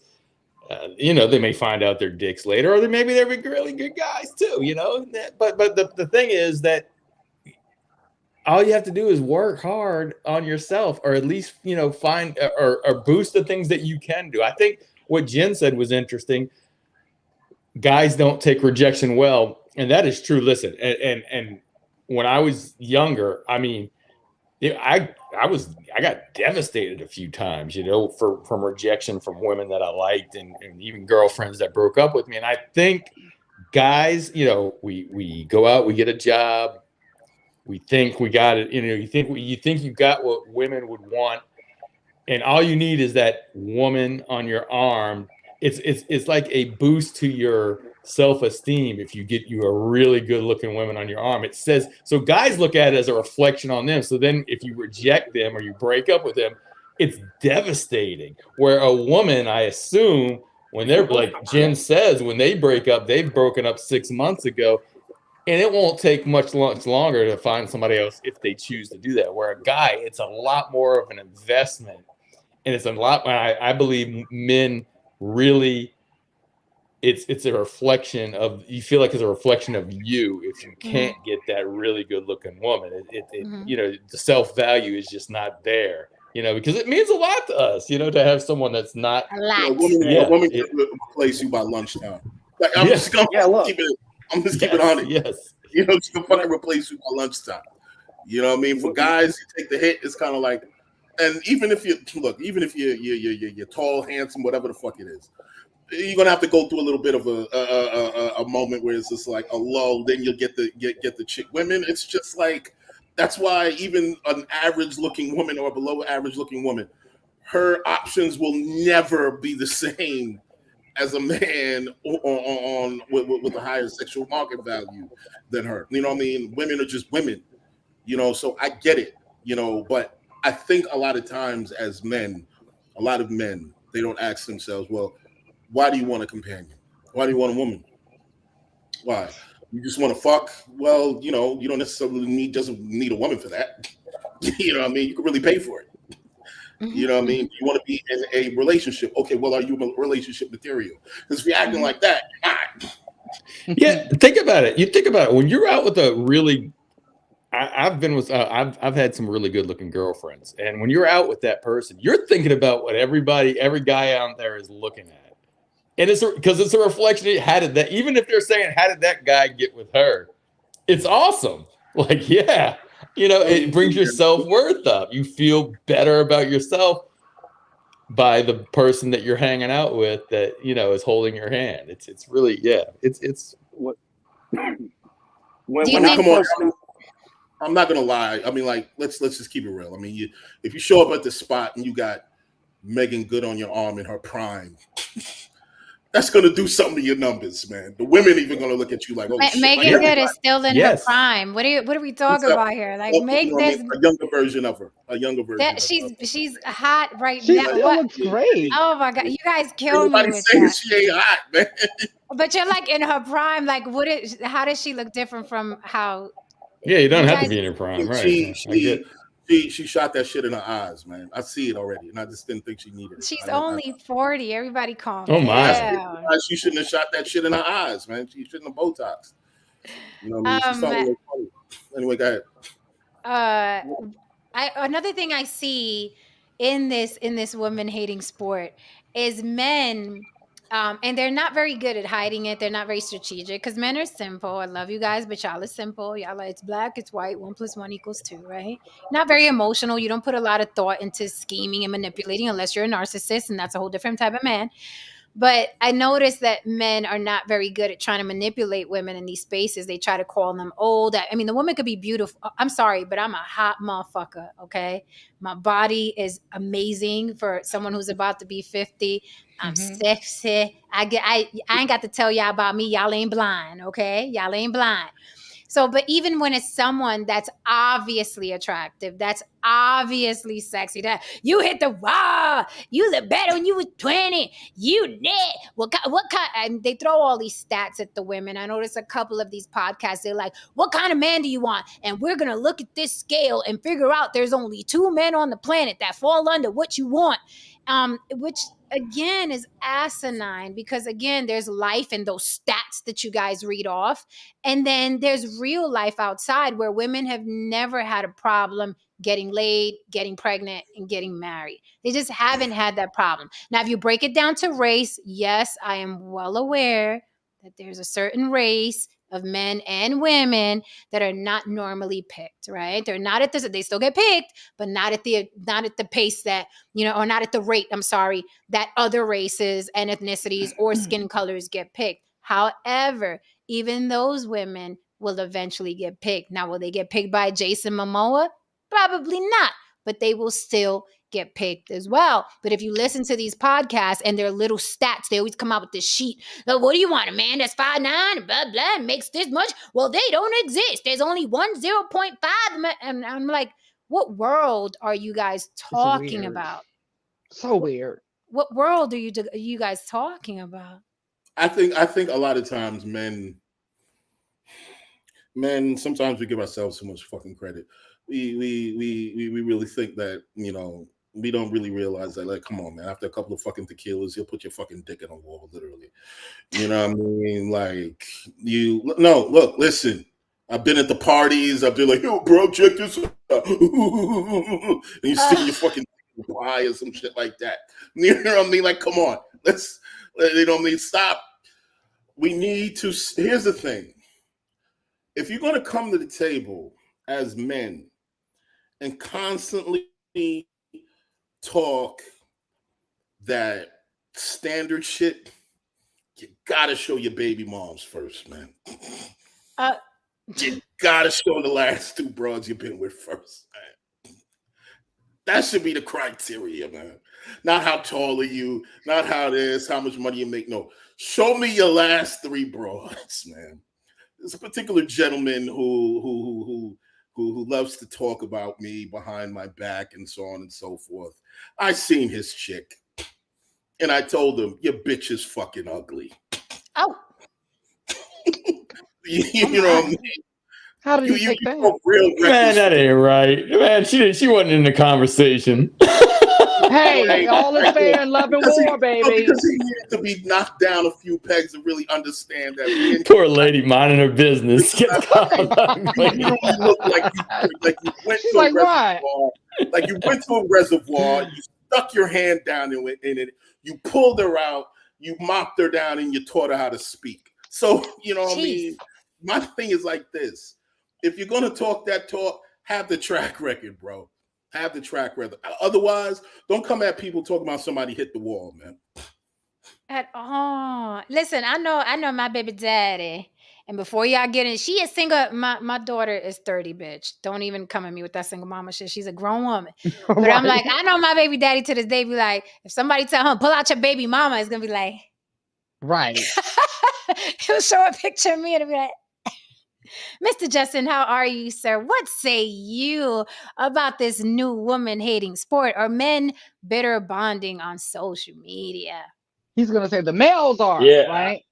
they may find out their dicks later, or maybe they're really good guys too. But the thing is that all you have to do is work hard on yourself, or at least find or boost the things that you can do. I think what Jen said was interesting. Guys don't take rejection well, and that is true. Listen, and when I was younger, I mean, I got devastated a few times, from rejection from women that I liked, and even girlfriends that broke up with me. And I think guys, we go out, we get a job, we think we got it. You think you got what women would want, and all you need is that woman on your arm. It's like a boost to your self-esteem if you get a really good looking woman on your arm. It says, so guys look at it as a reflection on them. So then if you reject them or you break up with them, it's devastating. Where a woman, I assume, when they're, like Jen says, when they break up, they've broken up 6 months ago, and it won't take much longer to find somebody else if they choose to do that. Where a guy, it's a lot more of an investment, and it's a lot. I believe men really, it's a reflection of, you feel like it's a reflection of you if you can't get that really good looking woman. The self-value is just not there, because it means a lot to us, to have someone that's not A lot. A woman can replace you by lunchtime. Like, I'm just gonna keep it on it. Yes. She can fucking replace you by lunchtime. You know what I mean? For guys, you take the hit. It's kind of like, and even if you're tall, handsome, whatever the fuck it is, you're gonna have to go through a little bit of a moment where it's just like a lull. Then you'll get the chick. Women, it's just like, that's why even an average looking woman or below average looking woman, her options will never be the same as a man with a higher sexual market value than her. You know what I mean? Women are just women. So I get it. But I think a lot of times as men, a lot of men, they don't ask themselves, well, why do you want a companion? Why do you want a woman? Why? You just want to fuck? Well, you don't necessarily need a woman for that. You know what I mean? You can really pay for it. You know what I mean? You want to be in a relationship. Okay, well, are you a relationship material? Because if you're acting like that, Yeah, think about it. You think about it. When you're out with a really, I've had some really good looking girlfriends, and when you're out with that person, you're thinking about what every guy out there is looking at, and it's because it's a reflection of even if they're saying, how did that guy get with her? It's awesome. Like, yeah, it brings your self-worth up. You feel better about yourself by the person that you're hanging out with that, you know, is holding your hand. It's really, yeah, it's What, Do when you I when mean, I think? come on. first I'm not gonna lie. I mean, like, let's just keep it real. I mean, if you show up at the spot and you got Megan Good on your arm in her prime, that's gonna do something to your numbers, man. The women even gonna look at you like, oh shit, like Megan Yeah. Good is still in her yes. prime. What are we what's talking up? about here? Like, You make know what I mean? this A younger version of her, a younger version that of she's hot right She now. Like, still What? looks great. Oh my God, you guys ain't kill me nobody with saying that. she ain't hot, man. But you're like in her prime. Like, how does she look different from how Yeah, you don't you have to guys? be in your prime, right? She I get. she shot that shit in her eyes, man. I see it already, and I just didn't think she needed it. She's I only 40. Everybody calm Oh my. down. she shouldn't have shot that shit in her eyes, man. She shouldn't have Botox. You know what I mean? She's Um, talking like funny. Anyway, go ahead. Another thing I see in this woman hating sport is men, and they're not very good at hiding it. They're not very strategic because men are simple. I love you guys, but y'all are simple. Y'all are, it's black, it's white. 1+1=2, right? Not very emotional. You don't put a lot of thought into scheming and manipulating unless you're a narcissist, and that's a whole different type of man. But I noticed that men are not very good at trying to manipulate women in these spaces. They try to call them old. I mean, the woman could be beautiful. I'm sorry, but I'm a hot motherfucker, okay? My body is amazing for someone who's about to be 50. I'm sexy. I ain't got to tell y'all about me. Y'all ain't blind, okay? Y'all ain't blind. So, but even when it's someone that's obviously attractive, that's obviously sexy, that you hit the wall, you look better when you was 20, you net. What kind? And they throw all these stats at the women. I noticed a couple of these podcasts. They're like, "What kind of man do you want?" And we're gonna look at this scale and figure out there's only 2 men on the planet that fall under what you want. Which again is asinine because again, there's life in those stats that you guys read off. And then there's real life outside where women have never had a problem getting laid, getting pregnant, and getting married. They just haven't had that problem. Now, if you break it down to race, yes, I am well aware that there's a certain race of men and women that are not normally picked, right? They're not at this, they still get picked, but not at the pace that, or not at the rate, I'm sorry, that other races and ethnicities or skin colors get picked. However, even those women will eventually get picked. Now, will they get picked by Jason Momoa? Probably not, but they will still get picked as well. But if you listen to these podcasts and their little stats, they always come out with this sheet. What do you want? A man that's 5'9", blah, blah, makes this much? Well, they don't exist. There's only 0.5. And I'm like, what world are you guys talking weird. about? So weird. What world are you guys talking about? I think a lot of times men, sometimes we give ourselves too much fucking credit. We really think that, we don't really realize that, like, come on, man, after a couple of fucking tequilas, you'll put your fucking dick in a wall, literally. You know what I mean? Like, look, listen, I've been at the parties, I've been like, yo, bro, check this out. And you stick your fucking pie or some shit like that. You know what I mean? Like, come on, stop. We need to, here's the thing. If you're going to come to the table as men and constantly talk that standard shit, you gotta show your baby moms first, man. You gotta show the last 2 broads you've been with first, man. That should be the criteria, man. Not how tall are you, not how much money you make. No, show me your last 3 broads, man. There's a particular gentleman who loves to talk about me behind my back and so on and so forth. I seen his chick, and I told him, "Your bitch is fucking ugly." Oh, you know what I mean? How did he take that? Man, that ain't right. Man, she wasn't in the conversation. Hey, all is fair in love and war, baby. Because he needed to be knocked down a few pegs to really understand that. Poor lady minding her business. You literally look like you went She's to like, a reservoir. Like you went to a reservoir, you stuck your hand down in it, you pulled her out, you mopped her down, and you taught her how to speak. So, you know what I mean? My thing is like this. If you're going to talk that talk, have the track record, bro. Have the track record. Otherwise, don't come at people talking about somebody hit the wall, man. At all. Listen, I know my baby daddy. And before y'all get in, she is single. My daughter is 30, bitch. Don't even come at me with that single mama shit. She's a grown woman. But I'm like, I know my baby daddy to this day be like, if somebody tell him, pull out your baby mama, it's gonna be like, right. he'll show a picture of me and it'll be like, Mr. Justin, how are you, sir? What say you about this new woman hating sport or men bitter bonding on social media? He's gonna say the males are Yeah. right.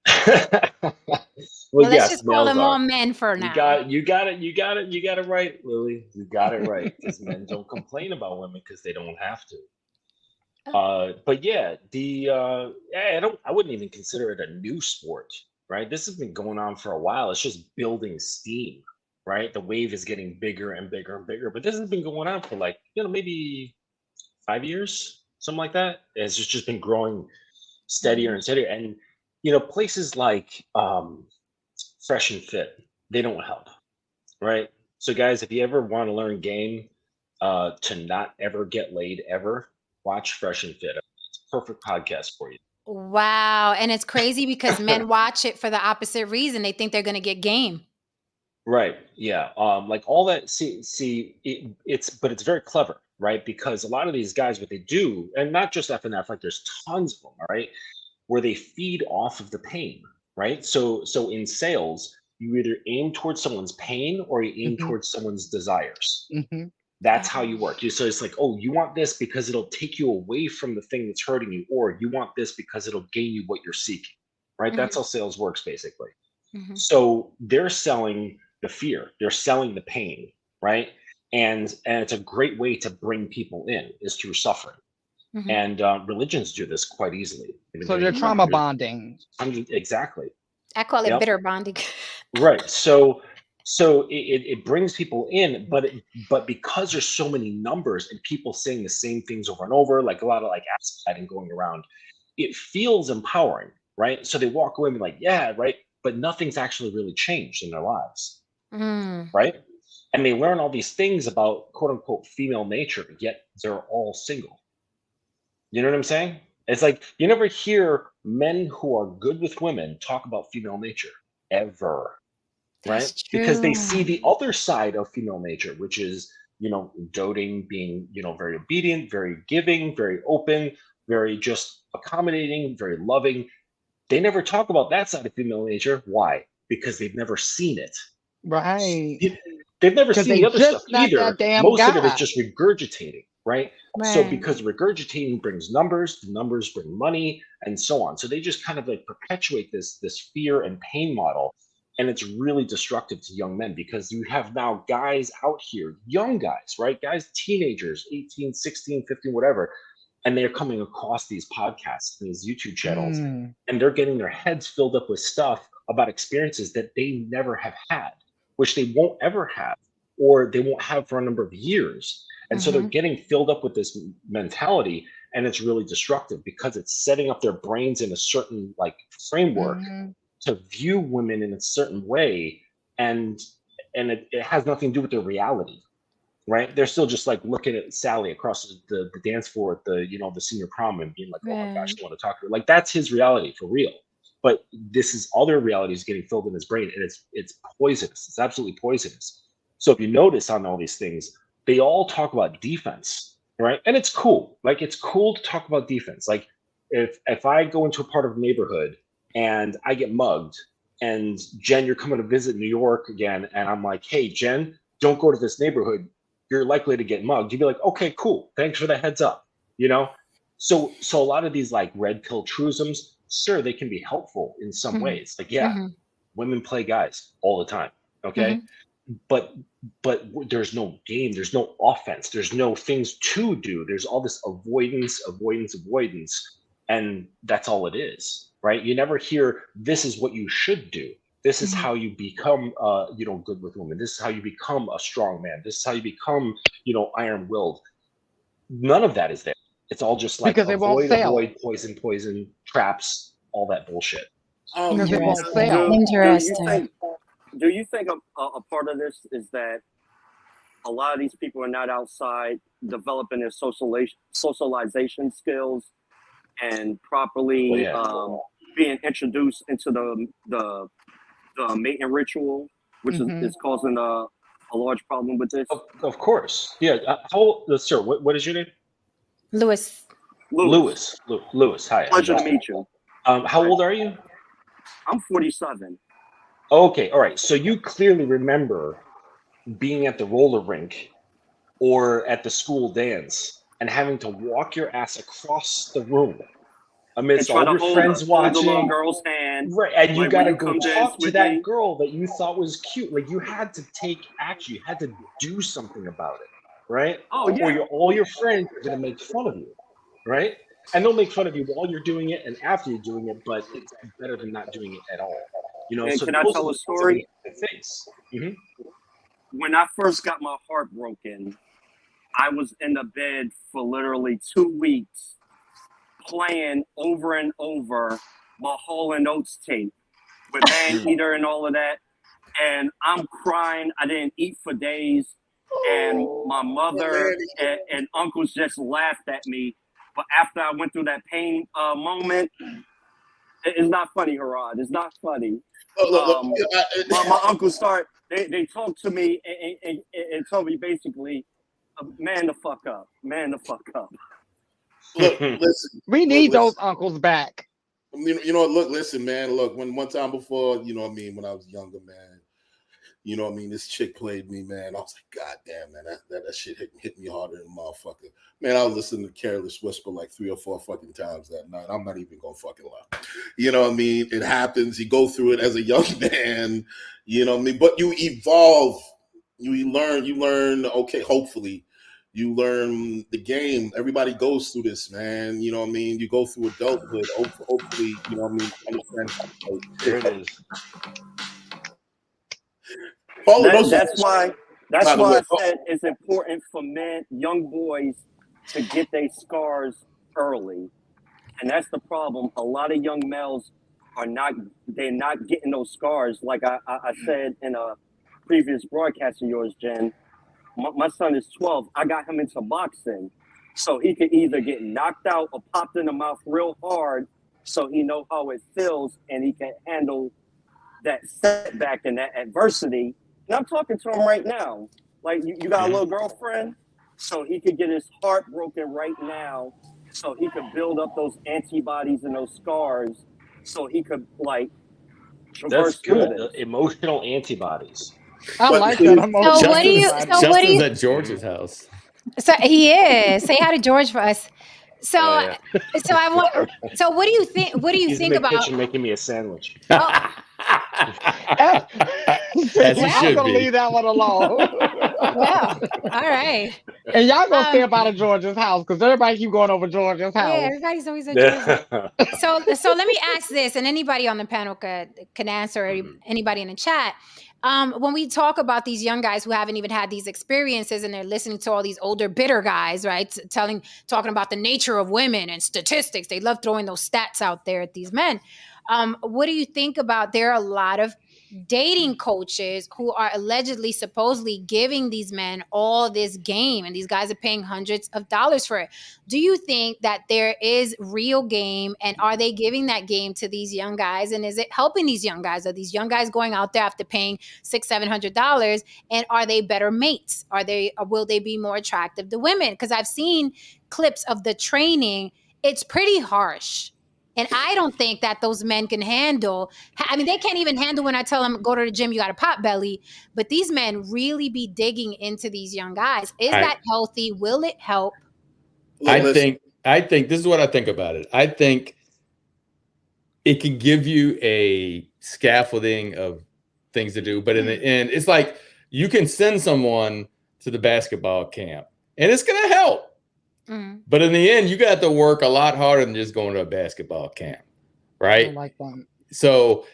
Well, Let's yes, just call males them all are. men for now. You got it right, Lily. You got it right. Because men don't complain about women because they don't have to. But yeah, I wouldn't even consider it a new sport, right? This has been going on for a while. It's just building steam, right? The wave is getting bigger and bigger and bigger. But this has been going on for like, maybe 5 years, something like that. It's just been growing steadier and steadier. And places like Fresh and Fit, they don't help, right? So guys, if you ever want to learn game to not ever get laid ever, watch Fresh and Fit. It's a perfect podcast for you. Wow. And it's crazy because men watch it for the opposite reason. They think they're going to get game. Right. Yeah. Like all that. It's very clever, right? Because a lot of these guys, what they do, and not just FNF, like there's tons of them, all right, where they feed off of the pain, right? So in sales, you either aim towards someone's pain or you aim towards someone's desires. That's how you work. So it's like, oh, you want this because it'll take you away from the thing that's hurting you, or you want this because it'll gain you what you're seeking, right? That's how sales works, basically. So they're selling the fear, they're selling the pain, right? And it's a great way to bring people in is through suffering. And religions do this quite easily. So they're trauma bonding. Exactly. I call it bitter bonding. Right. So it brings people in, but because there's so many numbers and people saying the same things over and over, like a lot of like gaslighting going around, it feels empowering, right? So they walk away and be like, yeah, right. But nothing's actually really changed in their lives, right? And they learn all these things about quote unquote female nature, yet they're all single. You know what I'm saying? It's like you never hear men who are good with women talk about female nature ever. Right? Because they see the other side of female nature, which is, doting, being, very obedient, very giving, very open, very just accommodating, very loving. They never talk about that side of female nature. Why? Because they've never seen it. Right. They've never seen the other stuff either. Most of it is guy. just regurgitating, right? So because regurgitating brings numbers, the numbers bring money, and so on. So they just kind of like perpetuate this fear and pain model. And it's really destructive to young men because you have now guys out here, young guys, right? Guys, teenagers, 18, 16, 15, whatever. And they're coming across these podcasts and these YouTube channels, and they're getting their heads filled up with stuff about experiences that they never have had, which they won't ever have, or they won't have for a number of years. And so they're getting filled up with this mentality, and it's really destructive because it's setting up their brains in a certain like framework to view women in a certain way, and it has nothing to do with their reality, right? They're still just like looking at Sally across the dance floor at the senior prom and being like, oh my gosh, I want to talk to her. Like that's his reality for real. But this is other realities getting filled in his brain, and it's poisonous. It's absolutely poisonous. So if you notice on all these things, they all talk about defense, right? And it's cool. Like it's cool to talk about defense. Like if I go into a part of a neighborhood and I get mugged, and Jen, you're coming to visit New York again, and I'm like, hey, Jen, don't go to this neighborhood. You're likely to get mugged. You'd be like, okay, cool. Thanks for the heads up. So a lot of these like red pill truisms, sure, they can be helpful in some ways. Like, women play guys all the time. Okay. But there's no game. There's no offense. There's no things to do. There's all this avoidance. And that's all it is. Right? You never hear this is what you should do. This is how you become good with women. This is how you become a strong man. This is how you become, iron-willed. None of that is there. It's all just like because avoid, poison, traps, all that bullshit. Because it won't sell. Interesting. Do you think a part of this is that a lot of these people are not outside developing their socialization skills and properly being introduced into the mating ritual, which is causing a large problem with this. Of course. Yeah. How old, sir, what is your name? Lewis. Lewis. Hi. Pleasure to meet you. How old are you? I'm 47. Okay. All right. So you clearly remember being at the roller rink or at the school dance and having to walk your ass across the room amidst all your friends watching. The little girl's hand. Right. And you like, got to when go you come talk dance to with that me. girl that you thought was cute. Like you had to take action. You had to do something about it. Right. Oh, yeah. Or all your friends are going to make fun of you. Right. And they'll make fun of you while you're doing it and after you're doing it, but it's better than not doing it at all. You know, And so can I tell a story? When I first got my heart broken, I was in the bed for literally 2 weeks playing over and over my Hall & Oates tape with Man Eater and all of that. And I'm crying. I didn't eat for days. And my mother and uncles just laughed at me. But after I went through that pain moment, it's not funny, Harad. It's not funny. My uncles they talked to me and told me basically, man the fuck up. Man the fuck up. Look, listen. We need those uncles back. You know what? Look, listen, man. Look, when one time before, you know what I mean, when I was younger, man, you know what I mean, this chick played me, man. I was like, God damn, man, that shit hit me harder than a motherfucker. Man, I was listening to Careless Whisper like 3 or 4 fucking times that night. I'm not even gonna fucking lie. You know what I mean? It happens. You go through it as a young man, you know what I mean? But you evolve. You learn, okay, hopefully. You learn the game. Everybody goes through this, man. You know what I mean? You go through adulthood. Hopefully, you know what I mean? Understand. There it is. That's why I said it's important for men, young boys, to get their scars early. And that's the problem. A lot of young males they're not getting those scars. Like I said in a previous broadcast of yours, Jen, my son is 12. I got him into boxing so he could either get knocked out or popped in the mouth real hard so he know how it feels and he can handle that setback and that adversity. And I'm talking to him right now. Like, you got a little girlfriend? So he could get his heart broken right now so he could build up those antibodies and those scars so he could, like, traverse through this. Emotional antibodies. I like that. So what do you? Justin's at George's house. So he is. Say hi to George for us. So, so I want. So what do you think? What do you think in the about? kitchen making me a sandwich? Oh, As he I'm should gonna be. leave that one alone. well, all right. And y'all gonna stay up out of George's house because everybody keep going over George's house. Yeah, everybody's always at George's. So let me ask this, and anybody on the panel can answer. Anybody in the chat. When we talk about these young guys who haven't even had these experiences and they're listening to all these older bitter guys, right? Talking about the nature of women and statistics. They love throwing those stats out there at these men. What do you think about, there are a lot of dating coaches who are allegedly, supposedly giving these men all this game, and these guys are paying hundreds of dollars for it. Do you think that there is real game, and are they giving that game to these young guys, and is it helping these young guys? Are these young guys going out there after paying $600-700, and are they better mates? Will they be more attractive to women? Because I've seen clips of the training. It's pretty harsh. And I don't think that those men can handle. I mean, they can't even handle when I tell them, go to the gym, you got a pot belly. But these men really be digging into these young guys. Is that healthy? Will it help? I think this is what I think about it. I think it can give you a scaffolding of things to do. But in the end, it's like you can send someone to the basketball camp and it's going to help. But in the end, you got to work a lot harder than just going to a basketball camp, right? I like that. So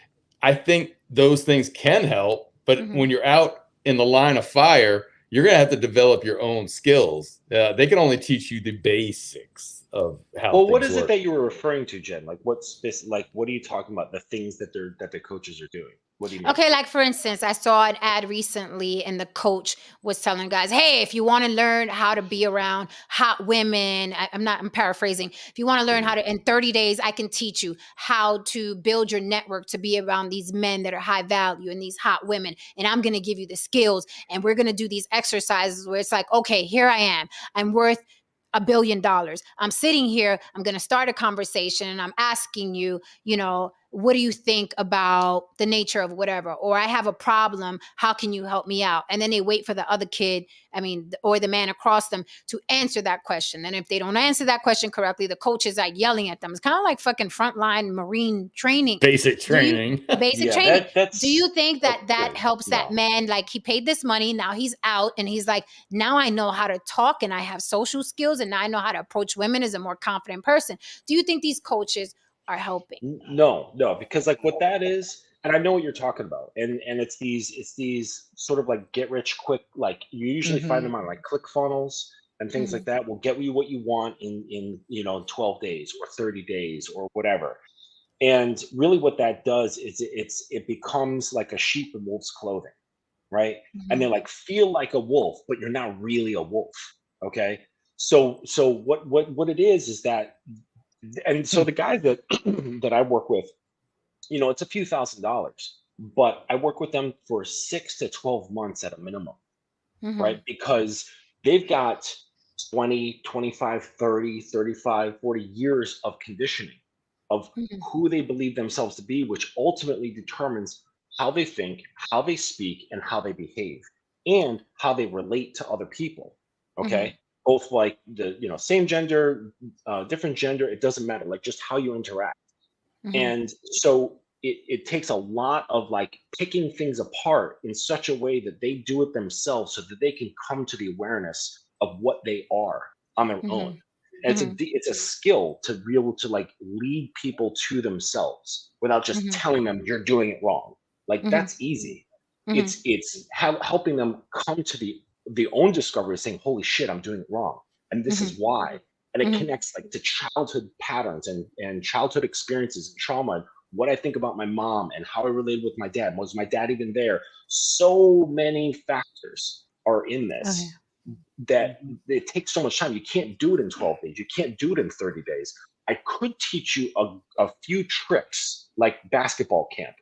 I think those things can help, but when you're out in the line of fire, you're going to have to develop your own skills. They can only teach you the basics. of how. Well, what things is it work. that you were referring to, Jen? Like, what's this? Like, what are you talking about? The things that the coaches are doing. What do you mean? Okay, like for instance, I saw an ad recently and the coach was telling guys, hey, if you want to learn how to be around hot women, I'm paraphrasing. If you want to learn how to, in 30 days, I can teach you how to build your network to be around these men that are high value and these hot women. And I'm going to give you the skills and we're going to do these exercises where it's like, okay, here I am. I'm worth $1 billion. I'm sitting here, I'm going to start a conversation and I'm asking you, what do you think about the nature of whatever? Or I have a problem. How can you help me out? And then they wait for the other kid, or the man across them to answer that question. And if they don't answer that question correctly, the coach is like yelling at them. It's kind of like fucking frontline Marine training. Basic training. Basic Yeah, training. that's Do you think that okay. helps that No. man? Like he paid this money, now he's out and he's like, now I know how to talk and I have social skills and now I know how to approach women as a more confident person. Do you think these coaches are helping? No, because like what that is, and I know what you're talking about, and it's these sort of like get rich quick, like you usually find them on like ClickFunnels and things like that. Will get you what you want in 12 days or 30 days or whatever. And really what that does is it becomes like a sheep in wolf's clothing, right? And they like feel like a wolf, but you're not really a wolf. Okay. So what it is that, and so the guys that that I work with, it's a few $1,000s, but I work with them for 6 to 12 months at a minimum, right? Because they've got 20, 25, 30, 35, 40 years of conditioning of who they believe themselves to be, which ultimately determines how they think, how they speak, and how they behave, and how they relate to other people. Okay. Both like the, same gender, different gender, it doesn't matter, like just how you interact. And so it takes a lot of like picking things apart in such a way that they do it themselves so that they can come to the awareness of what they are on their own. And it's a skill to be able to like lead people to themselves without just telling them you're doing it wrong. Like that's easy. It's helping them come to the own discovery, saying, holy shit, I'm doing it wrong. And this is why. And it connects like to childhood patterns and childhood experiences and trauma, and what I think about my mom and how I related with my dad. Was my dad even there? So many factors are in this that it takes so much time. You can't do it in 12 days. You can't do it in 30 days. I could teach you a few tricks like basketball camp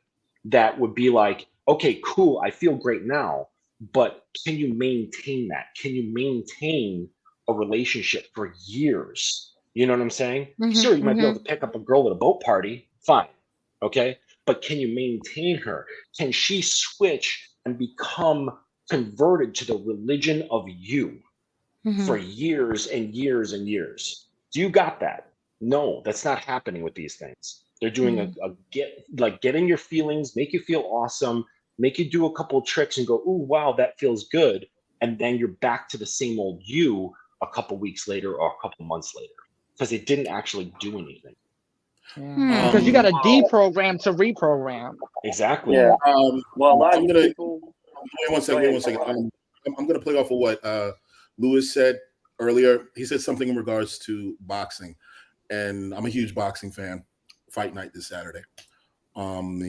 that would be like, okay, cool, I feel great now, but can you maintain that? Can you maintain a relationship for years? You know what I'm saying? Sure, you might be able to pick up a girl at a boat party, fine, okay? But can you maintain her? Can she switch and become converted to the religion of you for years and years and years? Do you got that? No, that's not happening with these things. They're doing get in your feelings, make you feel awesome, make you do a couple of tricks and go, ooh, wow, that feels good. And then you're back to the same old you a couple weeks later or a couple months later, because it didn't actually do anything. Because you got to deprogram to reprogram. Exactly. Yeah. Well, a lot I'm of gonna people. wait one second. I'm gonna play off of what Lewis said earlier. He said something in regards to boxing, and I'm a huge boxing fan. Fight night this Saturday. I'm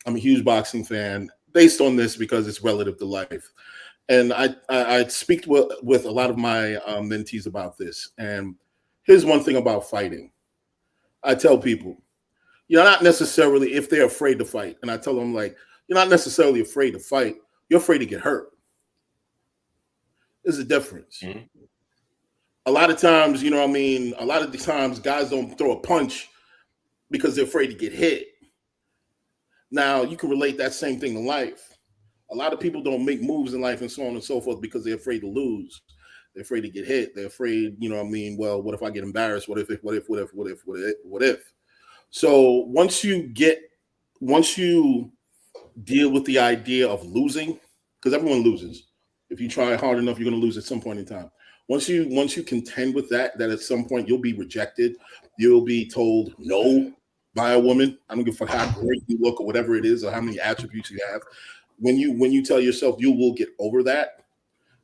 a huge boxing fan based on this because it's relative to life. And I speak with a lot of my mentees about this. And here's one thing about fighting. I tell people, you're not necessarily, if they're afraid to fight, and I tell them, like, you're not necessarily afraid to fight. You're afraid to get hurt. There's a difference. A lot of times, a lot of the times guys don't throw a punch because they're afraid to get hit. Now, you can relate that same thing to life. A lot of people don't make moves in life and so on and so forth because they're afraid to lose. They're afraid to get hit. They're afraid, well, what if I get embarrassed? What if? So once you deal with the idea of losing, because everyone loses. If you try hard enough, you're going to lose at some point in time. Once you contend with that at some point you'll be rejected. You'll be told no by a woman. I don't give a fuck how great you look or whatever it is or how many attributes you have. When you tell yourself you will get over that,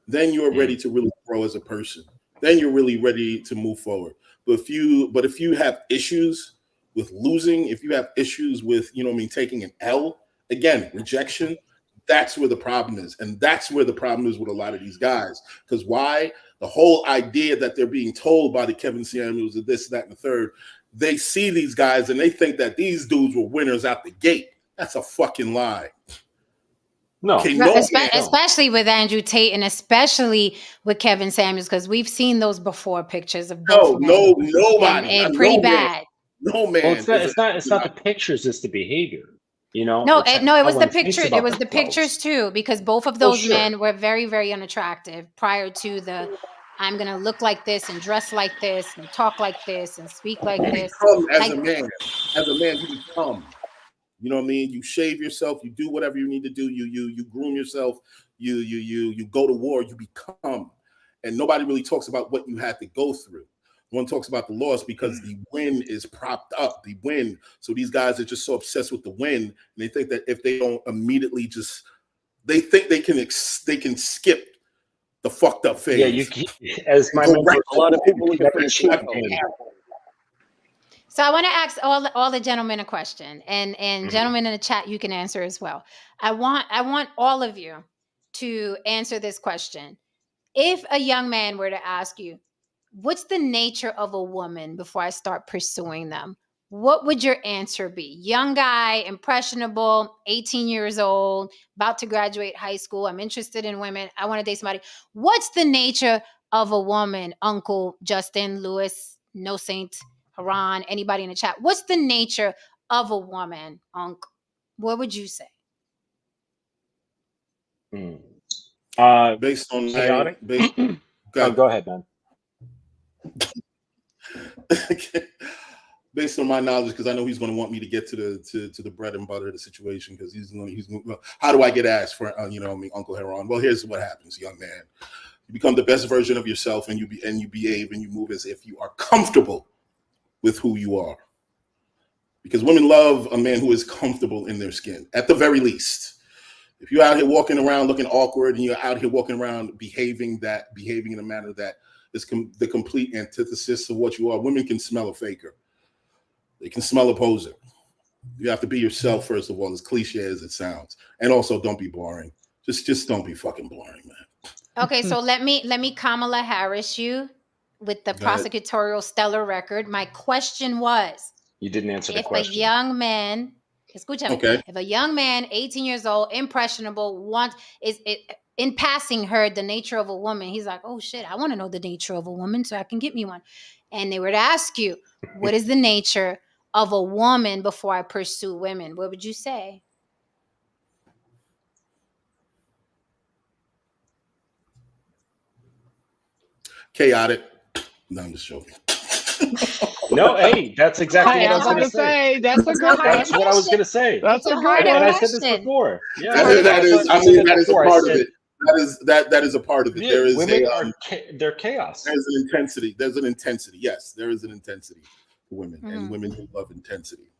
then you're ready to really grow as a person. then you're really ready to move forward. But if you have issues with losing, if you have issues with, you know what I mean, taking an L, again, rejection, that's where the problem is. And that's where the problem is with a lot of these guys. Because why? The whole idea that they're being told by the Kevin Samuels of this, that, and the third, they see these guys and they think that these dudes were winners out the gate. That's a fucking lie. No, Okay, Right, no, especially with Andrew Tate and especially with Kevin Samuels, because we've seen those before pictures of both men. nobody. And pretty No man. bad. No man. well, it's not the pictures, it's the behavior. You know, No, it's it how was the one thinks picture. It about was the themselves. pictures too, because both of those sure. men were very, very unattractive prior to the I'm gonna look like this and dress like this and talk like this and speak like You this. become as Like, a man. As a man, you become. You know what I mean? You shave yourself. You do whatever you need to do. You groom yourself. You go to war. You become. And nobody really talks about what you had to go through. One talks about the loss because the win is propped up. The win. So these guys are just so obsessed with the win, and they think that if they don't immediately they think they can skip the fucked up phase. Yeah, as my Go mentor, right A lot of people you looking never for the achieve cheat code. pain. so I want to ask all the gentlemen a question, and gentlemen in the chat, you can answer as well. I want all of you to answer this question. If a young man were to ask you, what's the nature of a woman before I start pursuing them? What would your answer be? Young guy, impressionable, 18 years old, about to graduate high school. I'm interested in women. I want to date somebody. What's the nature of a woman, Uncle Justin, Lewis, No Saint, Haran, anybody in the chat? What's the nature of a woman, Unc? What would you say? Based on Chaotic. Go ahead, man. Based on my knowledge, because I know he's going to want me to get to the bread and butter of the situation, because he's how do I get asked for Uncle Haran? Well, here's what happens, young man. You become the best version of yourself, and you behave and you move as if you are comfortable with who you are. Because women love a man who is comfortable in their skin, at the very least. If you're out here walking around looking awkward and you're out here walking around behaving in a manner that is the complete antithesis of what you are, women can smell a faker. They can smell a poser. You have to be yourself, first of all, as cliche as it sounds. And also, don't be boring. Just don't be fucking boring, man. Okay, so let me Kamala Harris you with the prosecutorial stellar record. My question was, You didn't answer the question. If a young man, if a young man, 18 years old, impressionable, in passing heard the nature of a woman, he's like, oh shit, I want to know the nature of a woman so I can get me one. And they were to ask you, what is the nature of a woman before I pursue women? What would you say? Chaotic. No, I'm just joking. No, hey, that's exactly Hey, what I was going to say. That's a good one. That's what I was going to say. That's a good And one. I said this before. Yeah, that is a part of it. That is a part of it. There is women they're chaos. There's an intensity. There's an intensity. Yes, there is an intensity for women, and women do love intensity.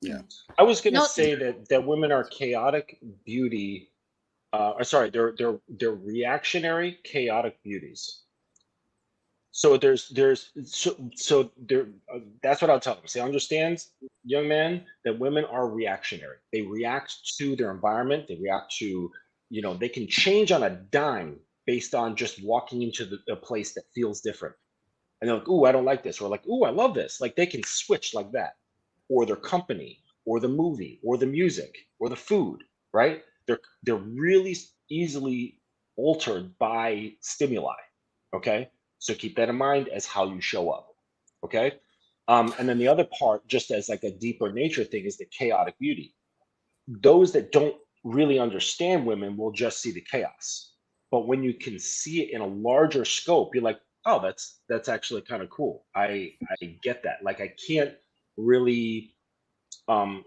Yeah. I was going to say that women are chaotic beauty. They're reactionary, chaotic beauties. So that's what I'll tell them. See, understands, young man, that women are reactionary. They react to their environment. They react to, they can change on a dime based on just walking into a place that feels different. And they're like, ooh, I don't like this. Or like, ooh, I love this. Like they can switch like that. Or their company, or the movie, or the music, or the food, right? They're really easily altered by stimuli, okay? So keep that in mind as how you show up, okay? And then the other part, just as like a deeper nature thing, is the chaotic beauty. Those that don't really understand women will just see the chaos. But when you can see it in a larger scope, you're like, oh, that's actually kind of cool. I get that. Like I can't really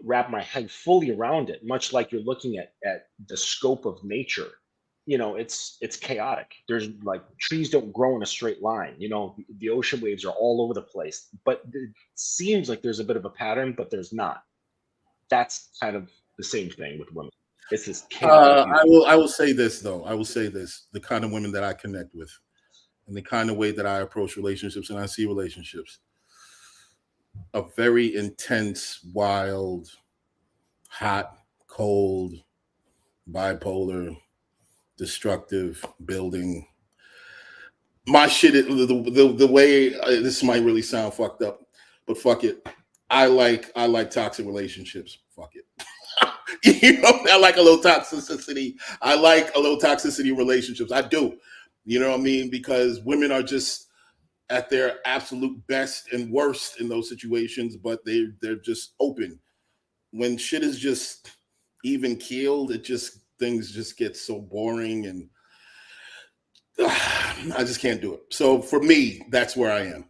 wrap my head fully around it, much like you're looking at the scope of nature. It's chaotic. There's like trees don't grow in a straight line. The ocean waves are all over the place, but it seems like there's a bit of a pattern, but there's not. That's kind of the same thing with women. It's this chaotic. I will say this though. I will say this: the kind of women that I connect with, and the kind of way that I approach relationships and I see relationships. A very intense, wild, hot, cold, bipolar, destructive, building. My shit, the way this might really sound fucked up, but fuck it. I like toxic relationships. Fuck it. You know, I like a little toxicity. I like a little toxicity relationships. I do. You know what I mean? Because women are just at their absolute best and worst in those situations, but they're just open. When shit is just even keeled, things just get so boring, and I just can't do it. So for me, that's where I am.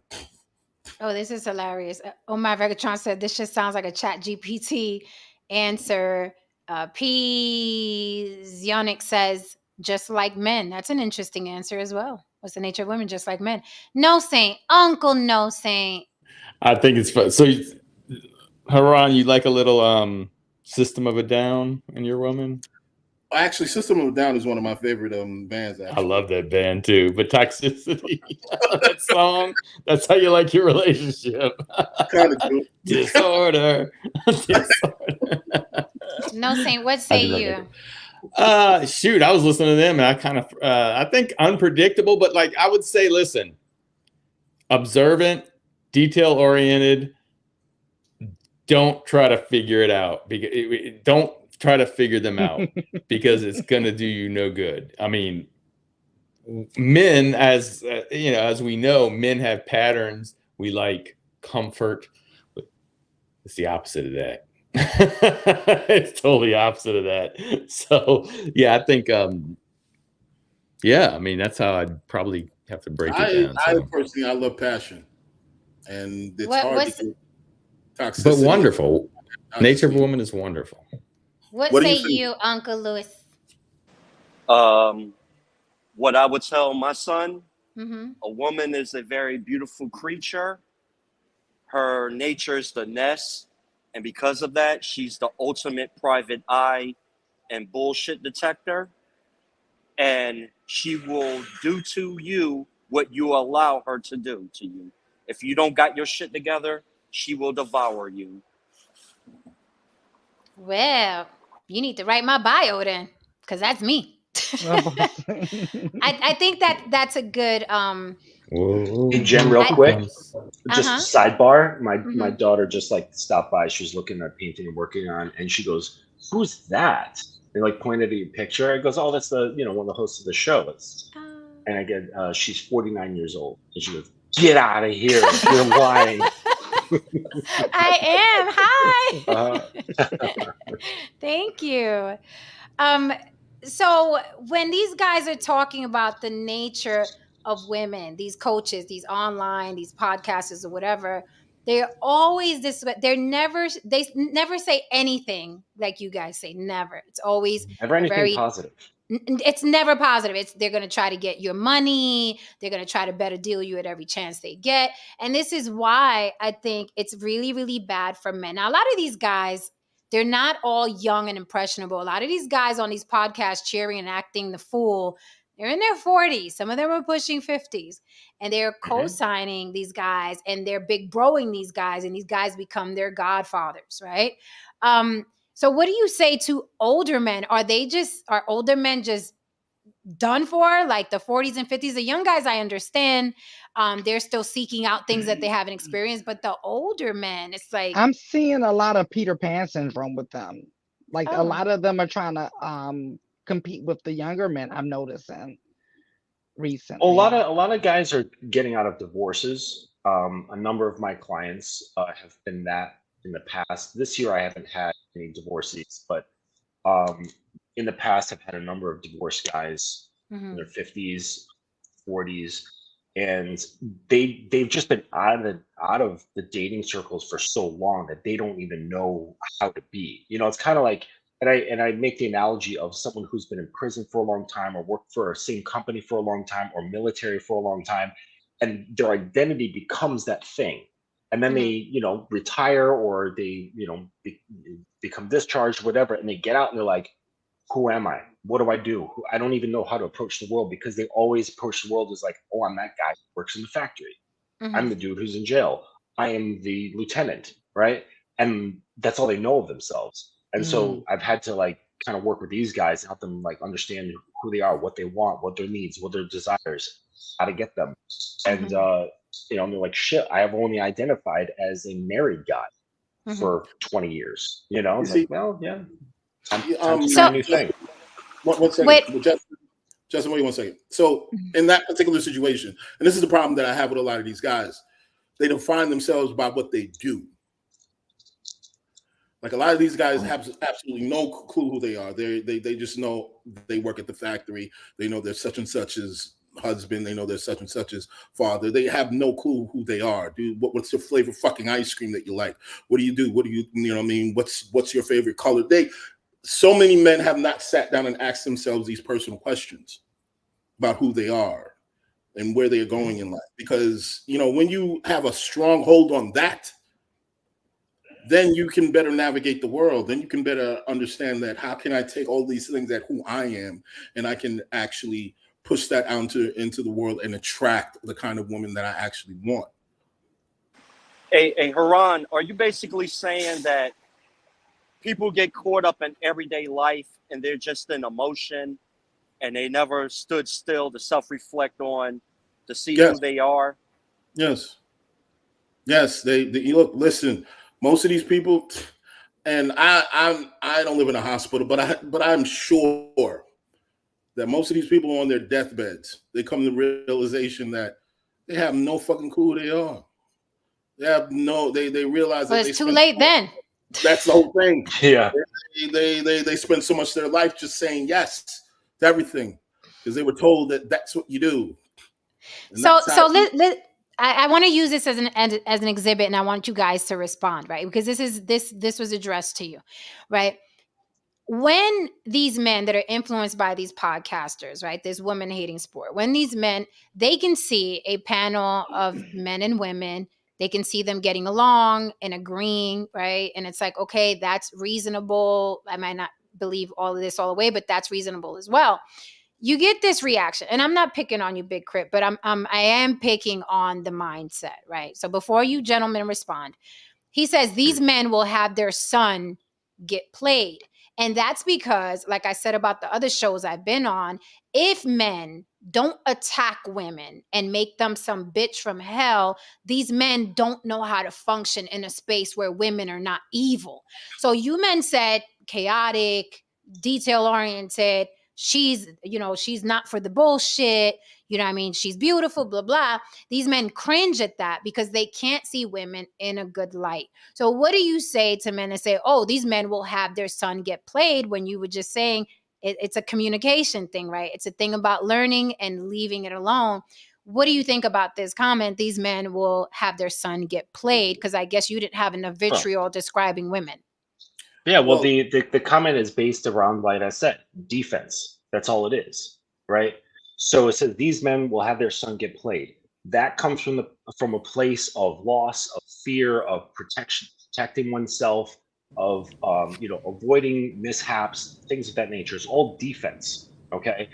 Oh, this is hilarious. Omar Vegatron said this just sounds like a Chat GPT answer. P. Zionic says, just like men. That's an interesting answer as well. What's the nature of women? Just like men. No Saint. Uncle No Saint. I think it's fun. So, Haran, you like a little System of a Down in your woman? Actually, System of a Down is one of my favorite bands. Actually. I love that band too. But Toxicity, that song, that's how you like your relationship. Kind of do. Disorder. No Saint, what say you? Shoot, I was listening to them and I kind of, I think unpredictable, but like I would say, listen, observant, detail oriented. Don't try to figure it out. Don't try to figure them out because it's going to do you no good. I mean, men, as as we know, men have patterns. We like comfort. It's the opposite of that. It's totally opposite of that. So yeah, I think I mean that's how I'd probably have to break it down. I personally, I love passion, and it's hard to get toxicity. But wonderful. Nature of a woman is wonderful. What say you, Uncle Louis? What I would tell my son, a woman is a very beautiful creature. Her nature is the nest. And because of that, she's the ultimate private eye and bullshit detector. And she will do to you what you allow her to do to you. If you don't got your shit together, she will devour you. Well, you need to write my bio then, because that's me. I think that's a good Hey, Jen, real quick, just sidebar. My daughter just stopped by. She was looking at painting and working on, and she goes, "Who's that?" They pointed at your picture. I goes, "Oh, that's the one of the hosts of the show." And I get, she's 49 years old, and she goes, "Get out of here! You're lying." I am. Hi. Thank you. So when these guys are talking about the nature of women, these coaches, these online, these podcasters or whatever, they're always they never say anything like you guys say. Never. It's always never anything positive. It's never positive. They're going to try to get your money. They're going to try to better deal you at every chance they get. And this is why I think it's really, really bad for men. Now, a lot of these guys, they're not all young and impressionable. A lot of these guys on these podcasts cheering and acting the fool, they're in their 40s. Some of them are pushing 50s. And they're co-signing these guys, and they're big broing these guys, and these guys become their godfathers, right? So what do you say to older men? Are older men just done for, like the 40s and 50s? The young guys, I understand, they're still seeking out things that they haven't experienced, but the older men, it's like I'm seeing a lot of Peter Pan syndrome with them. A lot of them are trying to compete with the younger men. I'm noticing recently. A lot of guys are getting out of divorces. A number of my clients have been that in the past. This year, I haven't had any divorcees, but in the past, I've had a number of divorced guys in their 50s, 40s, and they've just been out of the dating circles for so long that they don't even know how to be. It's kind of like, and I make the analogy of someone who's been in prison for a long time, or worked for a same company for a long time, or military for a long time, and their identity becomes that thing. And then they, retire, or they, become discharged, whatever, and they get out and they're like, Who am I? What do I do? I don't even know how to approach the world, because they always approach the world as like, oh, I'm that guy who works in the factory. Mhm. I'm the dude who's in jail. I am the lieutenant, right? And that's all they know of themselves. And so I've had to like kind of work with these guys, help them like understand who they are, what they want, what their needs, what their desires, how to get them. And you know, they're like, shit, I have only identified as a married guy for 20 years. You know, You it's see- like, well, yeah. Time to So- try a new thing. One second. Wait. Justin, wait 1 second. So in that particular situation, and this is the problem that I have with a lot of these guys, they define themselves by what they do. Like a lot of these guys have absolutely no clue who they are. They just know they work at the factory. They know they're such and such's husband. They know they're such and such's father. They have no clue who they are. Dude, what's your flavor fucking ice cream that you like? What do you do? What do you know what I mean? What's your favorite color? So many men have not sat down and asked themselves these personal questions about who they are and where they are going in life. Because, you know, when you have a strong hold on that, then you can better navigate the world. Then you can better understand that how can I take all these things at who I am, and I can actually push that out into the world and attract the kind of woman that I actually want. Hey, Haran, are you basically saying that people get caught up in everyday life and they're just in emotion and they never stood still to self-reflect on, to see who they are? Yes. They look, listen, most of these people, and I don't live in a hospital, but I'm sure that most of these people are on their deathbeds. They come to the realization that they have no fucking clue who they are. They have no, they realize Well, that it's too late then. That's the whole thing. Yeah. They spend so much of their life just saying yes to everything because they were told that that's what you do. And I want to use this as an exhibit, and I want you guys to respond, right? Because this was addressed to you, right? When these men that are influenced by these podcasters, right, this woman hating sport, when these men, they can see a panel of men and women, they can see them getting along and agreeing, right? And it's like, okay, that's reasonable. I might not believe all of this all the way, but that's reasonable as well. You get this reaction, and I'm not picking on you, Big Crit, but I am picking on the mindset, right? So before you gentlemen respond, he says these men will have their son get played. And that's because, like I said about the other shows I've been on, if men don't attack women and make them some bitch from hell, these men don't know how to function in a space where women are not evil. So you men said chaotic, detail-oriented, she's not for the bullshit, you know what I mean? She's beautiful, blah, blah. These men cringe at that because they can't see women in a good light. So what do you say to men that say, oh, these men will have their son get played, when you were just saying it's a communication thing, right? It's a thing about learning and leaving it alone. What do you think about this comment? These men will have their son get played, because I guess you didn't have enough vitriol describing women. Yeah, well, the comment is based around, like I said, defense. That's all it is, right? So it says these men will have their son get played. That comes from a place of loss, of fear, of protection, protecting oneself, of avoiding mishaps, things of that nature. It's all defense, okay?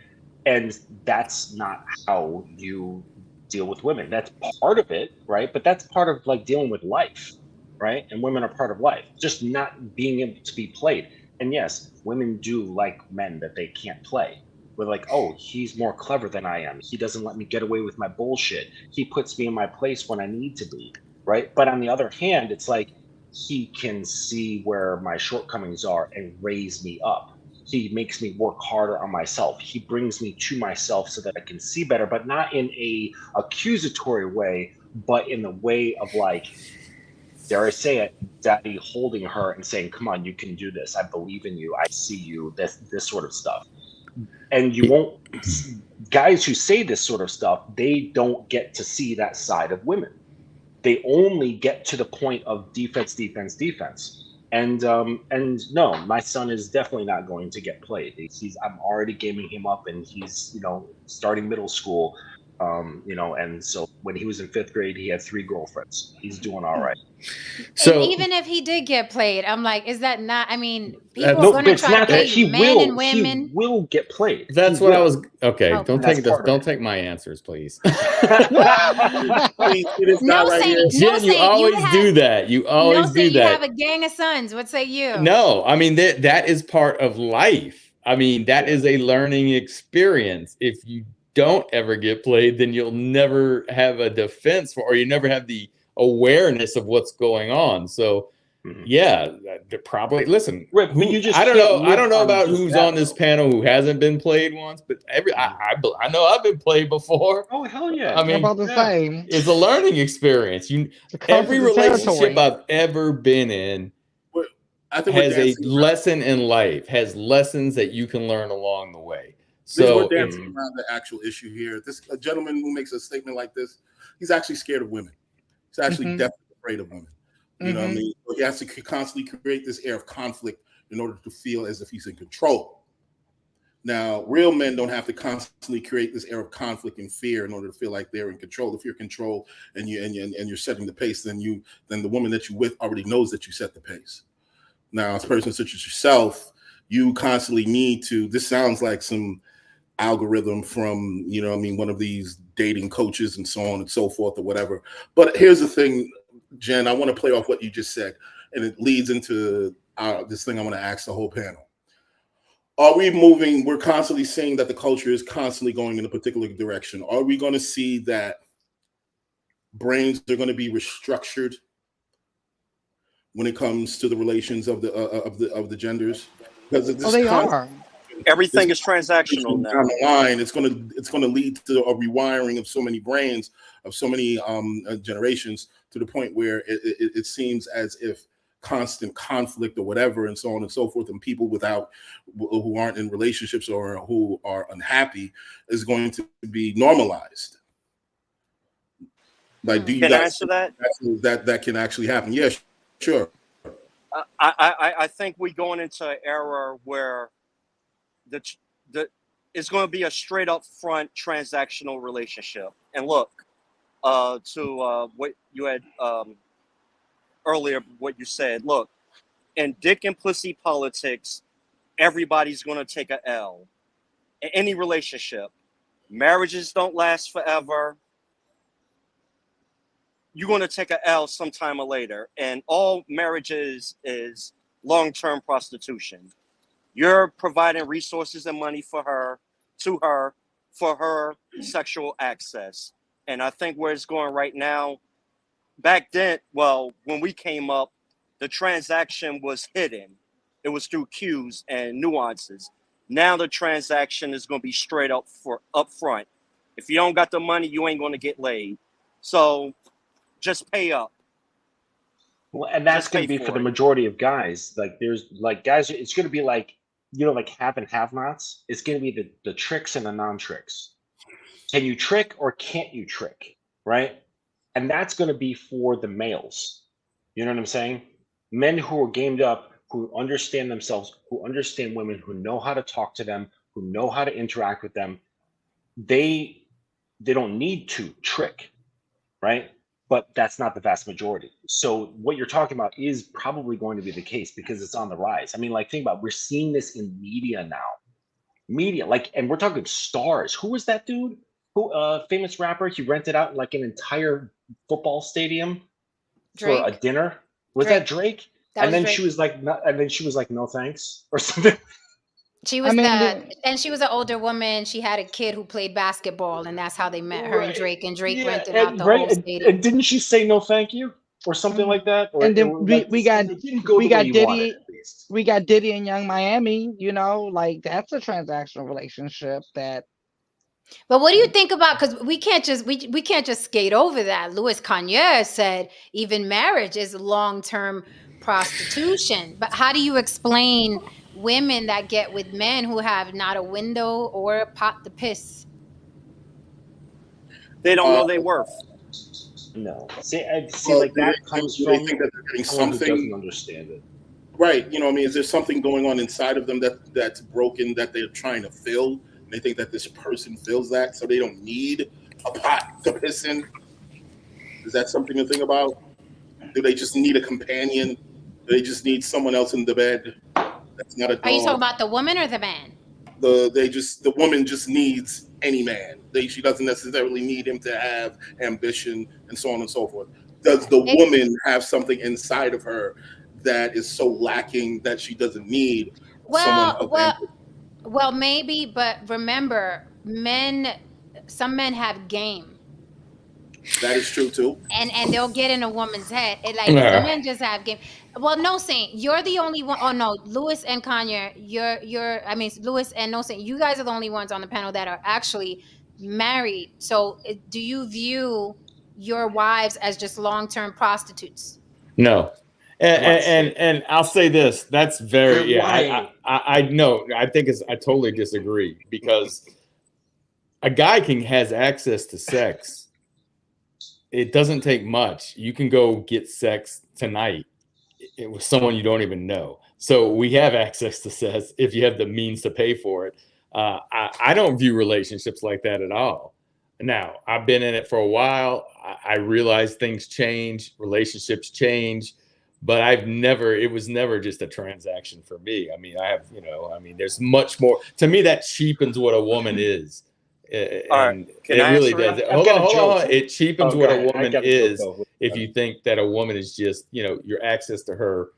And that's not how you deal with women. That's part of it, right? But that's part of like dealing with life, right? And women are part of life, just not being able to be played. And yes, women do like men that they can't play. We're like, oh, he's more clever than I am. He doesn't let me get away with my bullshit. He puts me in my place when I need to be, right? But on the other hand, it's like he can see where my shortcomings are and raise me up. He makes me work harder on myself. He brings me to myself so that I can see better, but not in a accusatory way, but in the way of like, dare I say it, daddy holding her and saying, come on, you can do this. I believe in you. I see you, this sort of stuff. And you won't, guys who say this sort of stuff, they don't get to see that side of women. They only get to the point of defense. And no, my son is definitely not going to get played. I'm already gaming him up, and he's, starting middle school. And so when he was in 5th grade, he had 3 girlfriends. He's doing all right. And even if he did get played, I'm like, is that not? I mean, people are No, going but to it's try to not that play he men will. and women. He will get played. That's He what I will. was. Okay, Oh, don't That's take this. part of Don't it. take my answers, please. See this guy No, right here? Saint. No, Jen, you Saint. always do that. You always No, do Saint. You that. have a gang of sons. What say you? No, I mean that is part of life. I mean, that is a learning experience. If you don't ever get played, then you'll never have a defense for, or you never have the awareness of what's going on. So, yeah, probably. Listen, Right, but you just I don't can't know. I live don't know on about just who's that, on this though. panel who hasn't been played once, but I know I've been played before. Oh, hell yeah. I mean, about the same. it's a learning experience. It comes Every with the relationship territory. I've ever been in I think we're has a dancing around. lesson in life, has lessons that you can learn along the way. We're So dancing around the actual issue here. A gentleman who makes a statement like this, he's actually scared of women. He's actually definitely afraid of women. You know what I mean? So he has to constantly create this air of conflict in order to feel as if he's in control. Now, real men don't have to constantly create this air of conflict and fear in order to feel like they're in control. If you're in control and you're setting the pace, then the woman that you're with already knows that you set the pace. Now, as a person such as yourself, you constantly need to. This sounds like some algorithm from one of these dating coaches and so on and so forth or whatever. But here's the thing, Jen. I want to play off what you just said, and it leads into this thing I want to ask the whole panel. Are we moving? We're constantly seeing that the culture is constantly going in a particular direction. Are we going to see that brains are going to be restructured when it comes to the relations of the genders? Because they are. Everything is transactional now. Down the line, it's going to lead to a rewiring of so many brains, of so many generations, to the point where it seems as if constant conflict or whatever and so on and so forth, and people who aren't in relationships or who are unhappy is going to be normalized. Like, do you Can I guys answer that? that can actually happen? Yeah, sure. I think we're going into an era where it's going to be a straight up front transactional relationship. And look, to what you had earlier, what you said, look, in dick and pussy politics, everybody's going to take a L. In any relationship, marriages don't last forever. You're going to take a L sometime or later. And all marriages is long-term prostitution. You're providing resources and money for her sexual access. And I think where it's going right now, back then, well, when we came up, the transaction was hidden. It was through cues and nuances. Now the transaction is going to be straight up front. If you don't got the money, you ain't going to get laid. So just pay up. Well, and that's going to be for the majority of guys. Like, there's like guys, it's going to be like, like have and have-nots. It's going to be the tricks and the non-tricks. Can you trick or can't you trick, right? And that's going to be for the males. You know what I'm saying? Men who are gamed up, who understand themselves, who understand women, who know how to talk to them, who know how to interact with them. They don't need to trick, right? But that's not the vast majority. So what you're talking about is probably going to be the case because it's on the rise. I mean, like, think about it. We're seeing this in media now. Media, like, and we're talking stars. Who was that dude? Who, famous rapper? He rented out like an entire football stadium for a dinner. Was that Drake? And then she was like, no thanks, or something. She was and she was an older woman. She had a kid who played basketball, and that's how they met, her and Drake. And Drake rented out the whole stadium. And didn't she say no thank you or something like that? Or, and then we got Diddy and Young Miami. Like, that's a transactional relationship that. But what do you think about, because we can't just skate over that. Louis Conyers said even marriage is long-term prostitution. But how do you explain women that get with men who have not a window or a pot to piss? They don't know their worth. No. See, like that comes from. They think that they're getting something. Who doesn't understand it. Right. Is there something going on inside of them that's broken that they're trying to fill? They think that this person fills that, so they don't need a pot to piss in? Is that something to think about? Do they just need a companion? Do they just need someone else in the bed? That's not a dog. Are you talking about the woman or the man? The woman just needs any man. She doesn't necessarily need him to have ambition and so on and so forth. Does the woman have something inside of her that is so lacking that she doesn't need someone of ambition? Well, maybe, but remember, some men have game. That is true too. And they'll get in a woman's head. Some men just have game. Well, No Saint, you're the only one. Oh no, Lewis and Kanye, Lewis and No Saint, you guys are the only ones on the panel that are actually married. So do you view your wives as just long-term prostitutes? No. And I'll say this, that's very, I know, I totally disagree, because a guy has access to sex. It doesn't take much. You can go get sex tonight with someone you don't even know. So we have access to sex if you have the means to pay for it. I don't view relationships like that at all. Now, I've been in it for a while. I realize things change, relationships change, but it was never just a transaction for me. I mean, there's much more. To me, that cheapens what a woman is. It really does. Hold on. It cheapens what a woman is if you think that a woman is just, your access to her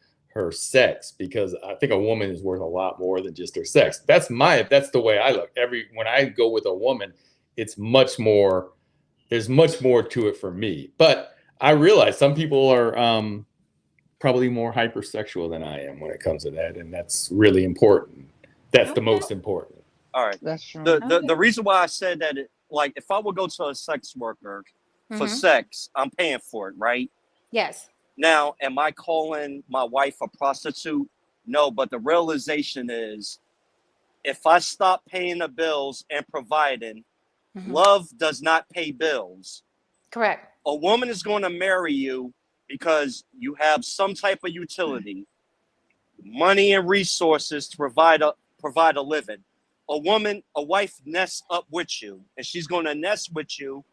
sex, because I think a woman is worth a lot more than just her sex. That's the way I look. When I go with a woman, it's much more, there's much more to it for me. But I realize some people are probably more hypersexual than I am when it comes to that. And that's really important. That's the most important. All right. That's true. The reason why I said that, if I would go to a sex worker for sex, I'm paying for it, right? Yes. Now, am I calling my wife a prostitute? No, but the realization is, if I stop paying the bills and providing, love does not pay bills. Correct. A woman is going to marry you because you have some type of utility, money and resources to provide a living. A wife nests up with you, and she's going to nest with you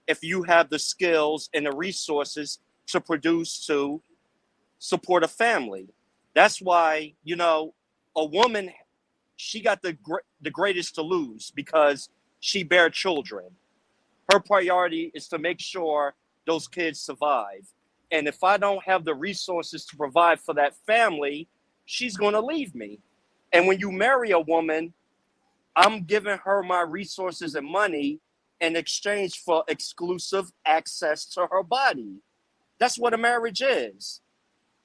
if you have the skills and the resources to produce, to support a family. That's why, a woman, she got the greatest to lose because she bear children. Her priority is to make sure those kids survive. And if I don't have the resources to provide for that family, she's going to leave me. And when you marry a woman, I'm giving her my resources and money in exchange for exclusive access to her body. That's what a marriage is.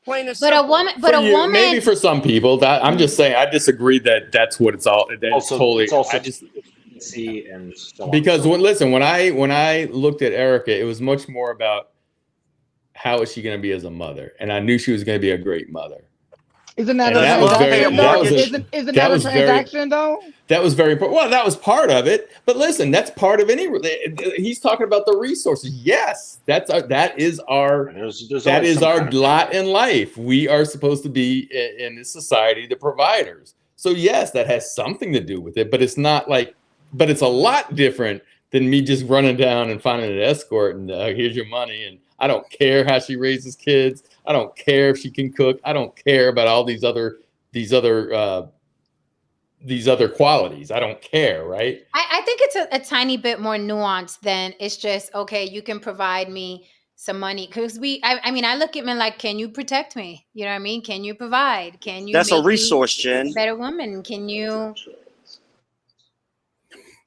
Plain and simple. Maybe for some people, I'm just saying, I disagree that that's what it's all. Because when I looked at Erica, it was much more about how is she going to be as a mother, and I knew she was going to be a great mother. Isn't that a transaction though? That was very important. Well, that was part of it. But listen, that's part of any. He's talking about the resources. Yes, that is our lot in life. We are supposed to be in this society the providers. So yes, that has something to do with it. But it's not like. But it's a lot different than me just running down and finding an escort and here's your money, and I don't care how she raises kids. I don't care if she can cook. I don't care about all these other qualities. I don't care, right? I think it's a tiny bit more nuanced than it's just, okay, you can provide me some money. Because I look at men like, can you protect me? You know what I mean? Can you provide? Can you That's a resource, Jen. Better woman. Can you?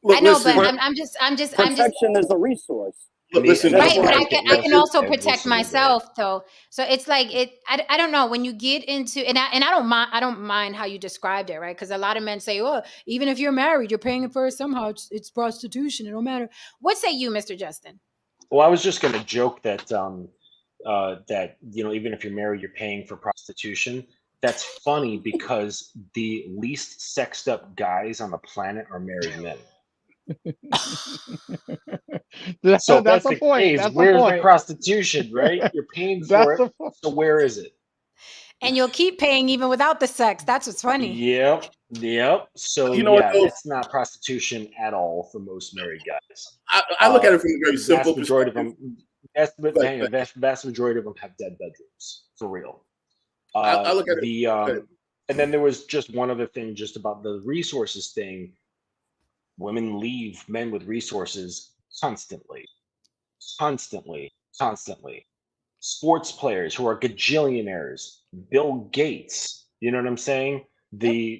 Look, I know, listen, but I'm just. Protection is a resource. Listen, Right, but I can also protect myself though. So it's like I don't know, when you get into and I don't mind how you described it, right? Because a lot of men say, oh, even if you're married, you're paying it for it somehow. It's prostitution. It don't matter. What say you, Mr. Justin? Well, I was just going to joke that even if you're married, you're paying for prostitution. That's funny because the least sexed up guys on the planet are married men. That's the point. Case, where's the prostitution, right? You're paying for it. So where is it? And you'll keep paying even without the sex. That's what's funny. Yep. Yep. So You know what, yeah, though? it's not prostitution at all for most married guys. I look at it from a very simple Vast majority of perspective. them, But, but vast majority of them have dead bedrooms for real. I look at it. The But And then there was just one other thing, just about the resources thing. Women leave men with resources constantly, constantly, constantly. Sports players who are gajillionaires, Bill Gates, you know what I'm saying? Jeff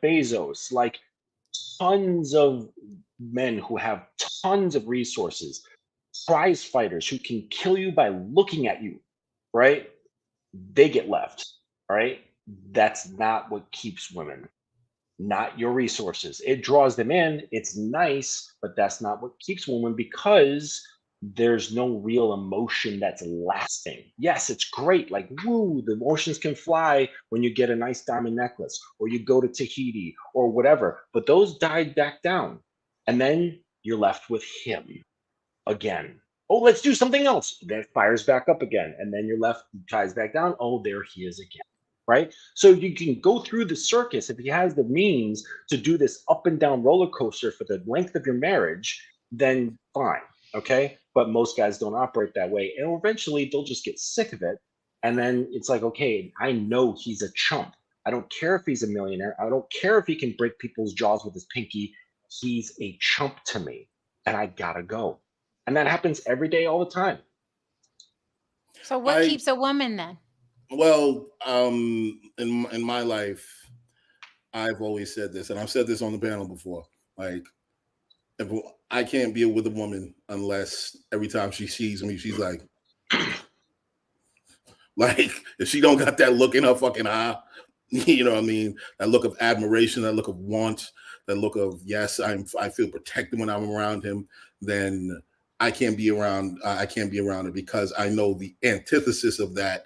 Bezos, like tons of men who have tons of resources, prize fighters who can kill you by looking at you, right? They get left, right? That's not what keeps women, not your resources. It draws them in. It's nice, but that's not what keeps women, because there's no real emotion that's lasting. Yes, it's great. Like, woo, the emotions can fly when you get a nice diamond necklace or you go to Tahiti or whatever, but those died back down. And then you're left with him again. Oh, let's do something else. Then it fires back up again. And then you're left, ties back down. Oh, there he is again. Right? So you can go through the circus if he has the means to do this up and down roller coaster for the length of your marriage, then fine. Okay. But most guys don't operate that way. And eventually they'll just get sick of it. And then it's like, okay, I know he's a chump. I don't care if he's a millionaire. I don't care if he can break people's jaws with his pinky. He's a chump to me. And I gotta go. And that happens every day, all the time. So what keeps a woman then? Well, in my life, I've always said this, and I've said this on the panel before. Like, if I can't be with a woman unless every time she sees me, she's like, if she don't got that look in her fucking eye, you know what I mean? That look of admiration, that look of want, that look of, yes, I feel protected when I'm around him, then I can't be around her, because I know the antithesis of that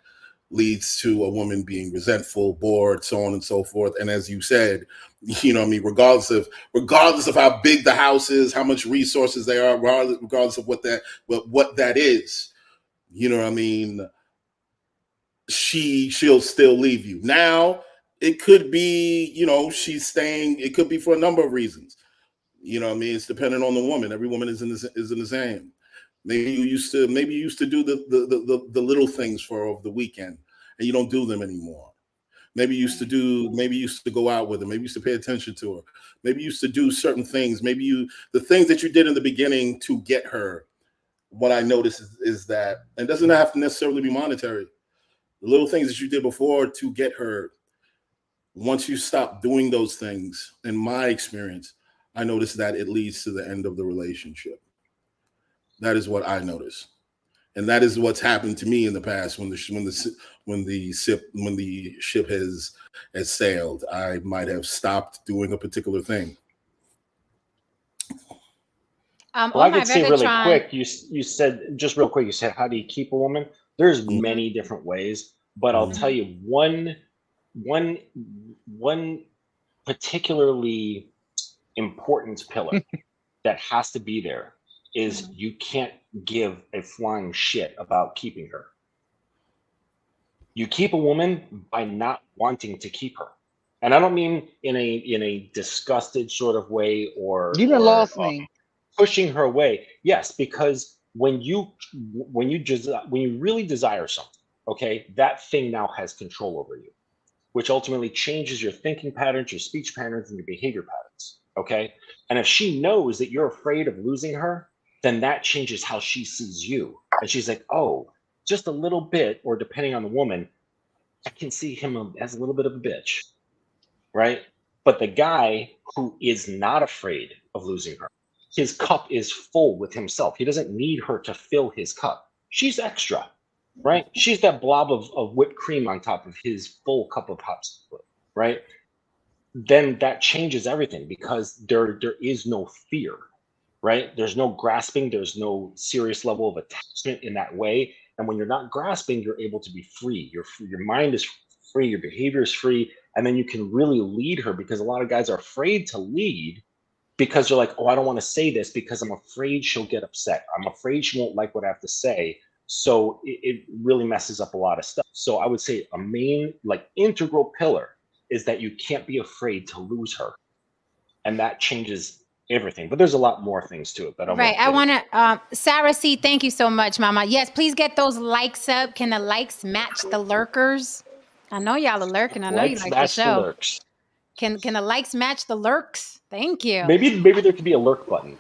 leads to a woman being resentful, bored, so on and so forth. And as you said, you know what I mean, regardless of how big the house is, how much resources they are, regardless of what that is, you know what I mean, she'll still leave you. Now, it could be, she's staying, it could be for a number of reasons. You know what I mean? It's dependent on the woman. Every woman is in the same. Maybe you used to do the little things over the weekend, and you don't do them anymore. Maybe you used to go out with her. Maybe you used to pay attention to her. Maybe you used to do certain things. Maybe the things that you did in the beginning to get her. What I notice is that, and it doesn't have to necessarily be monetary. The little things that you did before to get her, once you stop doing those things, in my experience, I noticed that it leads to the end of the relationship. That is what I notice, and that is what's happened to me in the past. When the ship has sailed, I might have stopped doing a particular thing. Well, I could say really quick. You said, just real quick. You said, how do you keep a woman? There's many different ways, but I'll tell you one particularly important pillar that has to be there is you can't give a flying shit about keeping her. You keep a woman by not wanting to keep her. And I don't mean in a disgusted sort of way or lost me. Pushing her away. Yes, because when you really desire something, okay, that thing now has control over you, which ultimately changes your thinking patterns, your speech patterns, and your behavior patterns. Okay. And if she knows that you're afraid of losing her, then that changes how she sees you. And she's like, oh, just a little bit, or depending on the woman, I can see him as a little bit of a bitch. Right. But the guy who is not afraid of losing her, his cup is full with himself. He doesn't need her to fill his cup. She's extra, right? She's that blob of whipped cream on top of his full cup of popsicle, right? Then that changes everything, because there is no fear, right? There's no grasping. There's no serious level of attachment in that way. And when you're not grasping, you're able to be free. Your mind is free. Your behavior is free. And then you can really lead her, because a lot of guys are afraid to lead, because they're like, oh, I don't want to say this because I'm afraid she'll get upset. I'm afraid she won't like what I have to say. So it really messes up a lot of stuff. So I would say a main, integral pillar is that you can't be afraid to lose her. And that changes everything. But there's a lot more things to it that I Right. won't I get want into. to, Sarah C, thank you so much, Mama. Yes, please get those likes up. Can the likes match the lurkers? I know y'all are lurking. I know you Likes like the match the show. lurks. Can the likes match the lurks? Thank you. Maybe there could be a lurk button.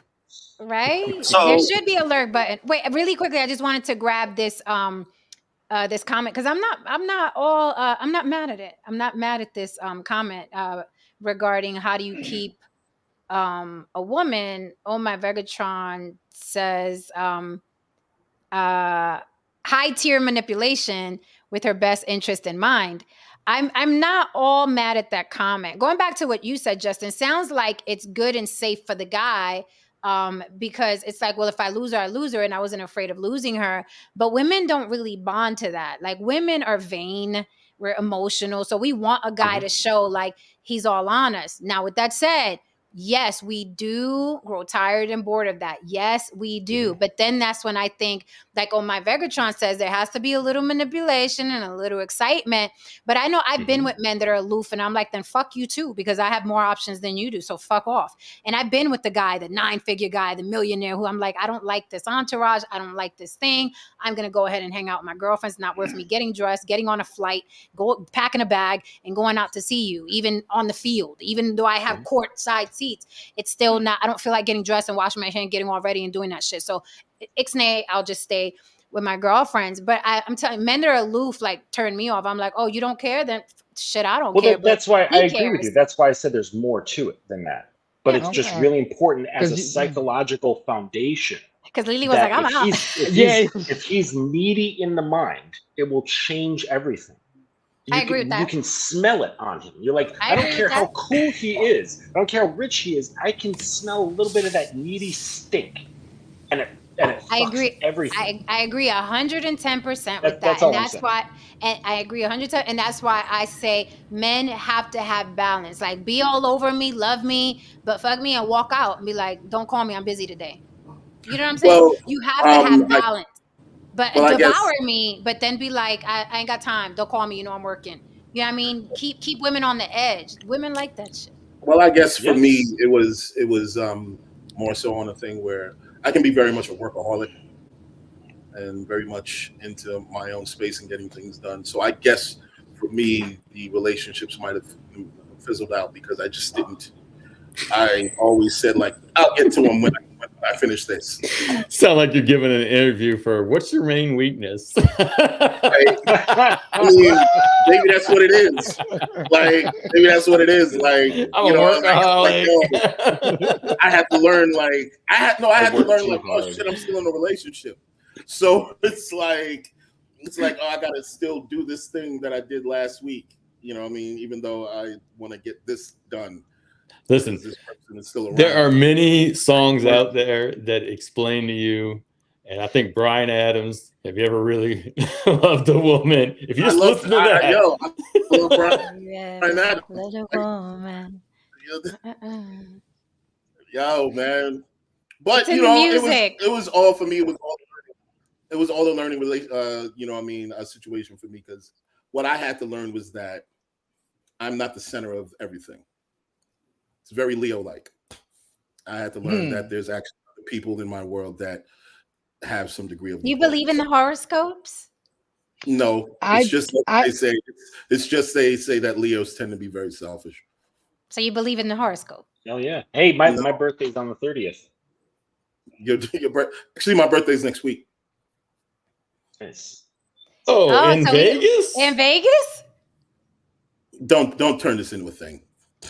Right? There So should be a lurk button. Wait, really quickly, I just wanted to grab this this comment because I'm not mad at it. I'm not mad at this comment regarding how do you keep a woman. Oh, my Vegatron says high tier manipulation with her best interest in mind. I'm not all mad at that comment. Going back to what you said, Justin, sounds like it's good and safe for the guy because it's like, well, if I lose her, I lose her, and I wasn't afraid of losing her. But women don't really bond to that. Like, women are vain, we're emotional, so we want a guy to show like he's all on us. Now, with that said, yes, we do grow tired and bored of that. Yes, we do. But then that's when I think, like, oh, my Vegatron says there has to be a little manipulation and a little excitement. But I know I've been with men that are aloof, and I'm like, then fuck you too, because I have more options than you do. So fuck off. And I've been with the guy, the 9-figure guy, the millionaire, who I'm like, I don't like this entourage. I don't like this thing. I'm going to go ahead and hang out with my girlfriend. It's not worth me getting dressed, getting on a flight, packing a bag and going out to see you, even on the field, even though I have court side seats. It's still not, I don't feel like getting dressed and washing my hair and getting all ready and doing that shit. So ixnay, I'll just stay with my girlfriends. But I'm telling you, men that are aloof, like, turn me off. I'm like, oh, you don't care? Then shit, I don't care. That's why I agree with cares. you. That's why I said there's more to it than that. But it's just really important as a 'Cause psychological foundation. Because Lily was that like, I'm out. if he's needy in the mind, it will change everything. I agree with that. You can smell it on him. You're like, I I don't agree care with how that. cool he is. I don't care how rich he is. I can smell a little bit of that needy stink. And it fucks I agree. everything. I agree 110% with that. That's And all I'm that's saying. why, and I agree 100%. And that's why I say men have to have balance. Like, be all over me, love me, but fuck me and walk out and be like, don't call me, I'm busy today. You know what I'm saying? Well, You have to have balance. But well, I guess- devour me, but then be like, I ain't got time. Don't call me, you know I'm working. You know what I mean? Keep women on the edge. Women like that shit. Well, I guess for me, it was more so on a thing where I can be very much a workaholic and very much into my own space and getting things done. So I guess for me, the relationships might have fizzled out because I just didn't. I always said, like, I'll get to them when I finish this. Sound like you're giving an interview for what's your main weakness? I mean, maybe that's what it is. Like, maybe that's what it is. Like, I'm you a know, workaholic. I had to learn. Like, I had to learn. Like, oh hard. shit, I'm still in a relationship. So it's like, oh, I gotta still do this thing that I did last week. You know what I mean? Even though I want to get this done. Listen, This person is still around. there are many songs out there that explain to you, and I think Bryan Adams, have you ever really loved a woman? If you just listen to that. I love Bryan Adams. Little woman. Yo, man. But It's in you the know, music. it was all for me. It was all the learning you know what I mean, a situation for me, because what I had to learn was that I'm not the center of everything. It's very Leo-like. I had to learn that there's actually other people in my world that have some degree of. You believe in the horoscopes? No, it's just they say. It's just they say that Leos tend to be very selfish. So you believe in the horoscope? Oh yeah. Hey, my birthday's on the 30th. Actually, my birthday's next week. Nice. Oh, in so Vegas? In Vegas? Don't turn this into a thing.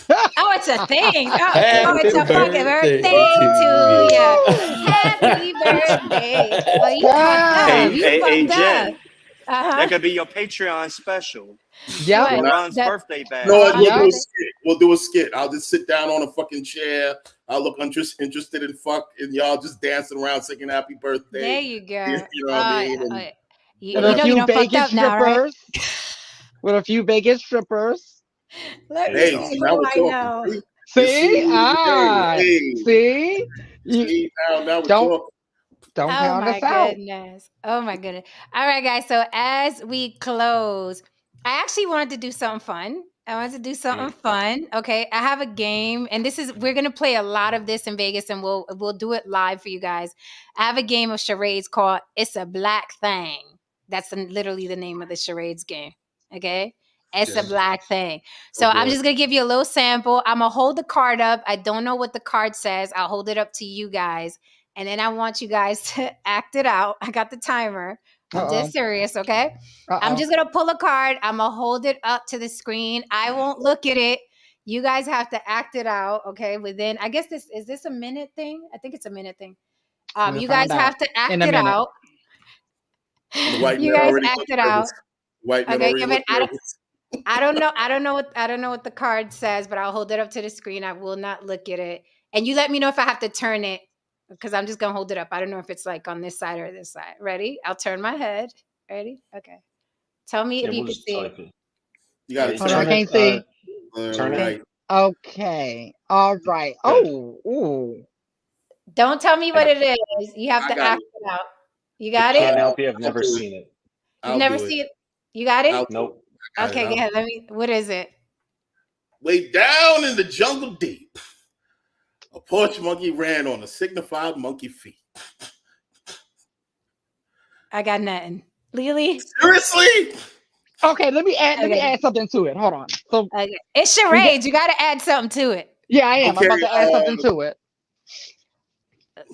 Oh, it's a thing. Oh, Happy it's a fucking birthday birthday to to you. Happy birthday. Well, you fucked up. You fucked up. Jen, that could be your Patreon special. Yeah. What? Ron's That- birthday bash. No, we'll Yeah. do a skit. We'll do a skit. I'll just sit down on a fucking chair. I'll look interested in fuck, and y'all just dancing around singing "Happy Birthday." There you go. You know what I mean? And- You With know a you few done fucked Vegas up now, right? strippers. With a few Vegas strippers. Let me Hey, see now who we're I talking. know. See? Ah. Hey. See? See, now we're Don't talking. don't Oh count my us out. goodness. Oh my goodness. All right, guys. So as we close, I actually wanted to do something fun. I want to do something fun. Okay, I have a game, and we're gonna play a lot of this in Vegas, and we'll do it live for you guys. I have a game of charades called "It's a Black Thing." That's literally the name of the charades game. Okay, it's a Yes. black thing. So I'm boy. just gonna give you a little sample. I'm gonna hold the card up. I don't know what the card says. I'll hold it up to you guys, and then I want you guys to act it out. I got the timer. I'm Uh-oh. dead serious. Okay. I'm Uh-oh. just gonna pull a card. I'm gonna hold it up to the screen. I won't look at it. You guys have to act it out, okay? Within, I guess this a minute thing? I think it's a minute thing. We'll You find guys have to act in a it minute. out. The white You man guys already act looked it out. nervous. White man Okay, already give it. looked nervous. I don't know what the card says, but I'll hold it up to the screen. I will not look at it, and you let me know if I have to turn it because I'm just gonna hold it up. I don't know if it's like on this side or this side. Ready? I'll turn my head. Ready? Okay. Tell me if you we'll can just see tell it. you. You got to Hold on, I turn can't see. turn it. right. Okay. All right. Oh, ooh. Don't tell me what it is. You have I to got act it. it out. You got Can't it? help you. I've never do it. seen it. You've I'll never do it. seen it? You got it? I'll do Nope. I got Okay, it. go ahead. What is it? Way down in the jungle deep, a porch monkey ran on a signified monkey feet. I got nothing. Lily? Seriously? Okay, let me Okay. add something to it. Hold on. So Okay. It's charades. You got to add something to it. yeah, I am. Okay, I'm about to add something to it.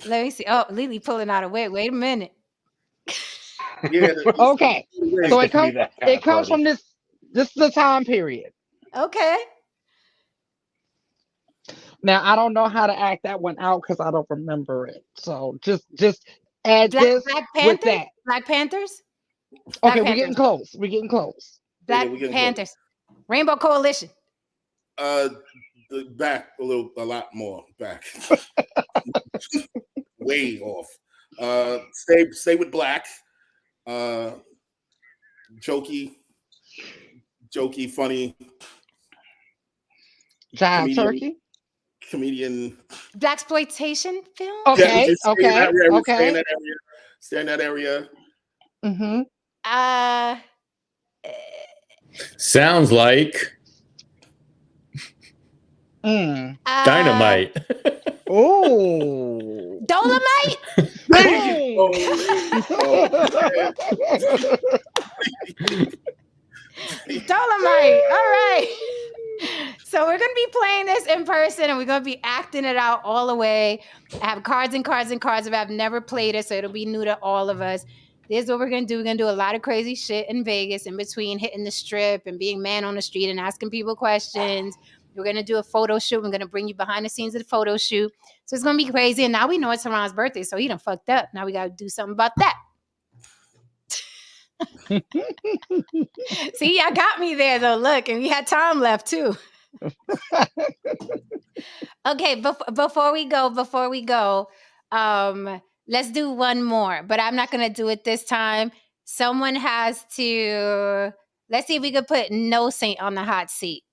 Let me see. Oh, Lily pulling out a wig. Wait a minute. Yeah. Okay. So It's gonna be that kind it of comes party. from this is the time period. Okay. Now I don't know how to act that one out because I don't remember it. So just add Black this with Panthers? that. Black Panthers? Okay, Black we're Panthers. getting close. We're getting close. Black we're getting Panthers. Rainbow Coalition. Back a lot more back. Way off. Stay with black. Jokey, funny. Jive Comedian. turkey. Comedian. Blaxploitation film? Okay. Yeah, just stay in Okay. that area, Okay. Stay in that area. Stay in that area. Mm-hmm. Sounds like dynamite. Oh. Dolomite? There you Dolomite. All right. So we're going to be playing this in person and we're going to be acting it out all the way. I have cards and cards and cards. I've never played it, so it'll be new to all of us. This is what we're going to do. We're going to do a lot of crazy shit in Vegas in between hitting the strip and being man on the street and asking people questions. We're going to do a photo shoot. We're going to bring you behind the scenes of the photo shoot. So it's going to be crazy. And now we know it's Haran's birthday, so he done fucked up. Now we got to do something about that. See, I got me there though. Look, and we had time left too. Okay, before we go, let's do one more. But I'm not gonna do it this time. Someone has to. Let's see if we could put No Saint on the hot seat.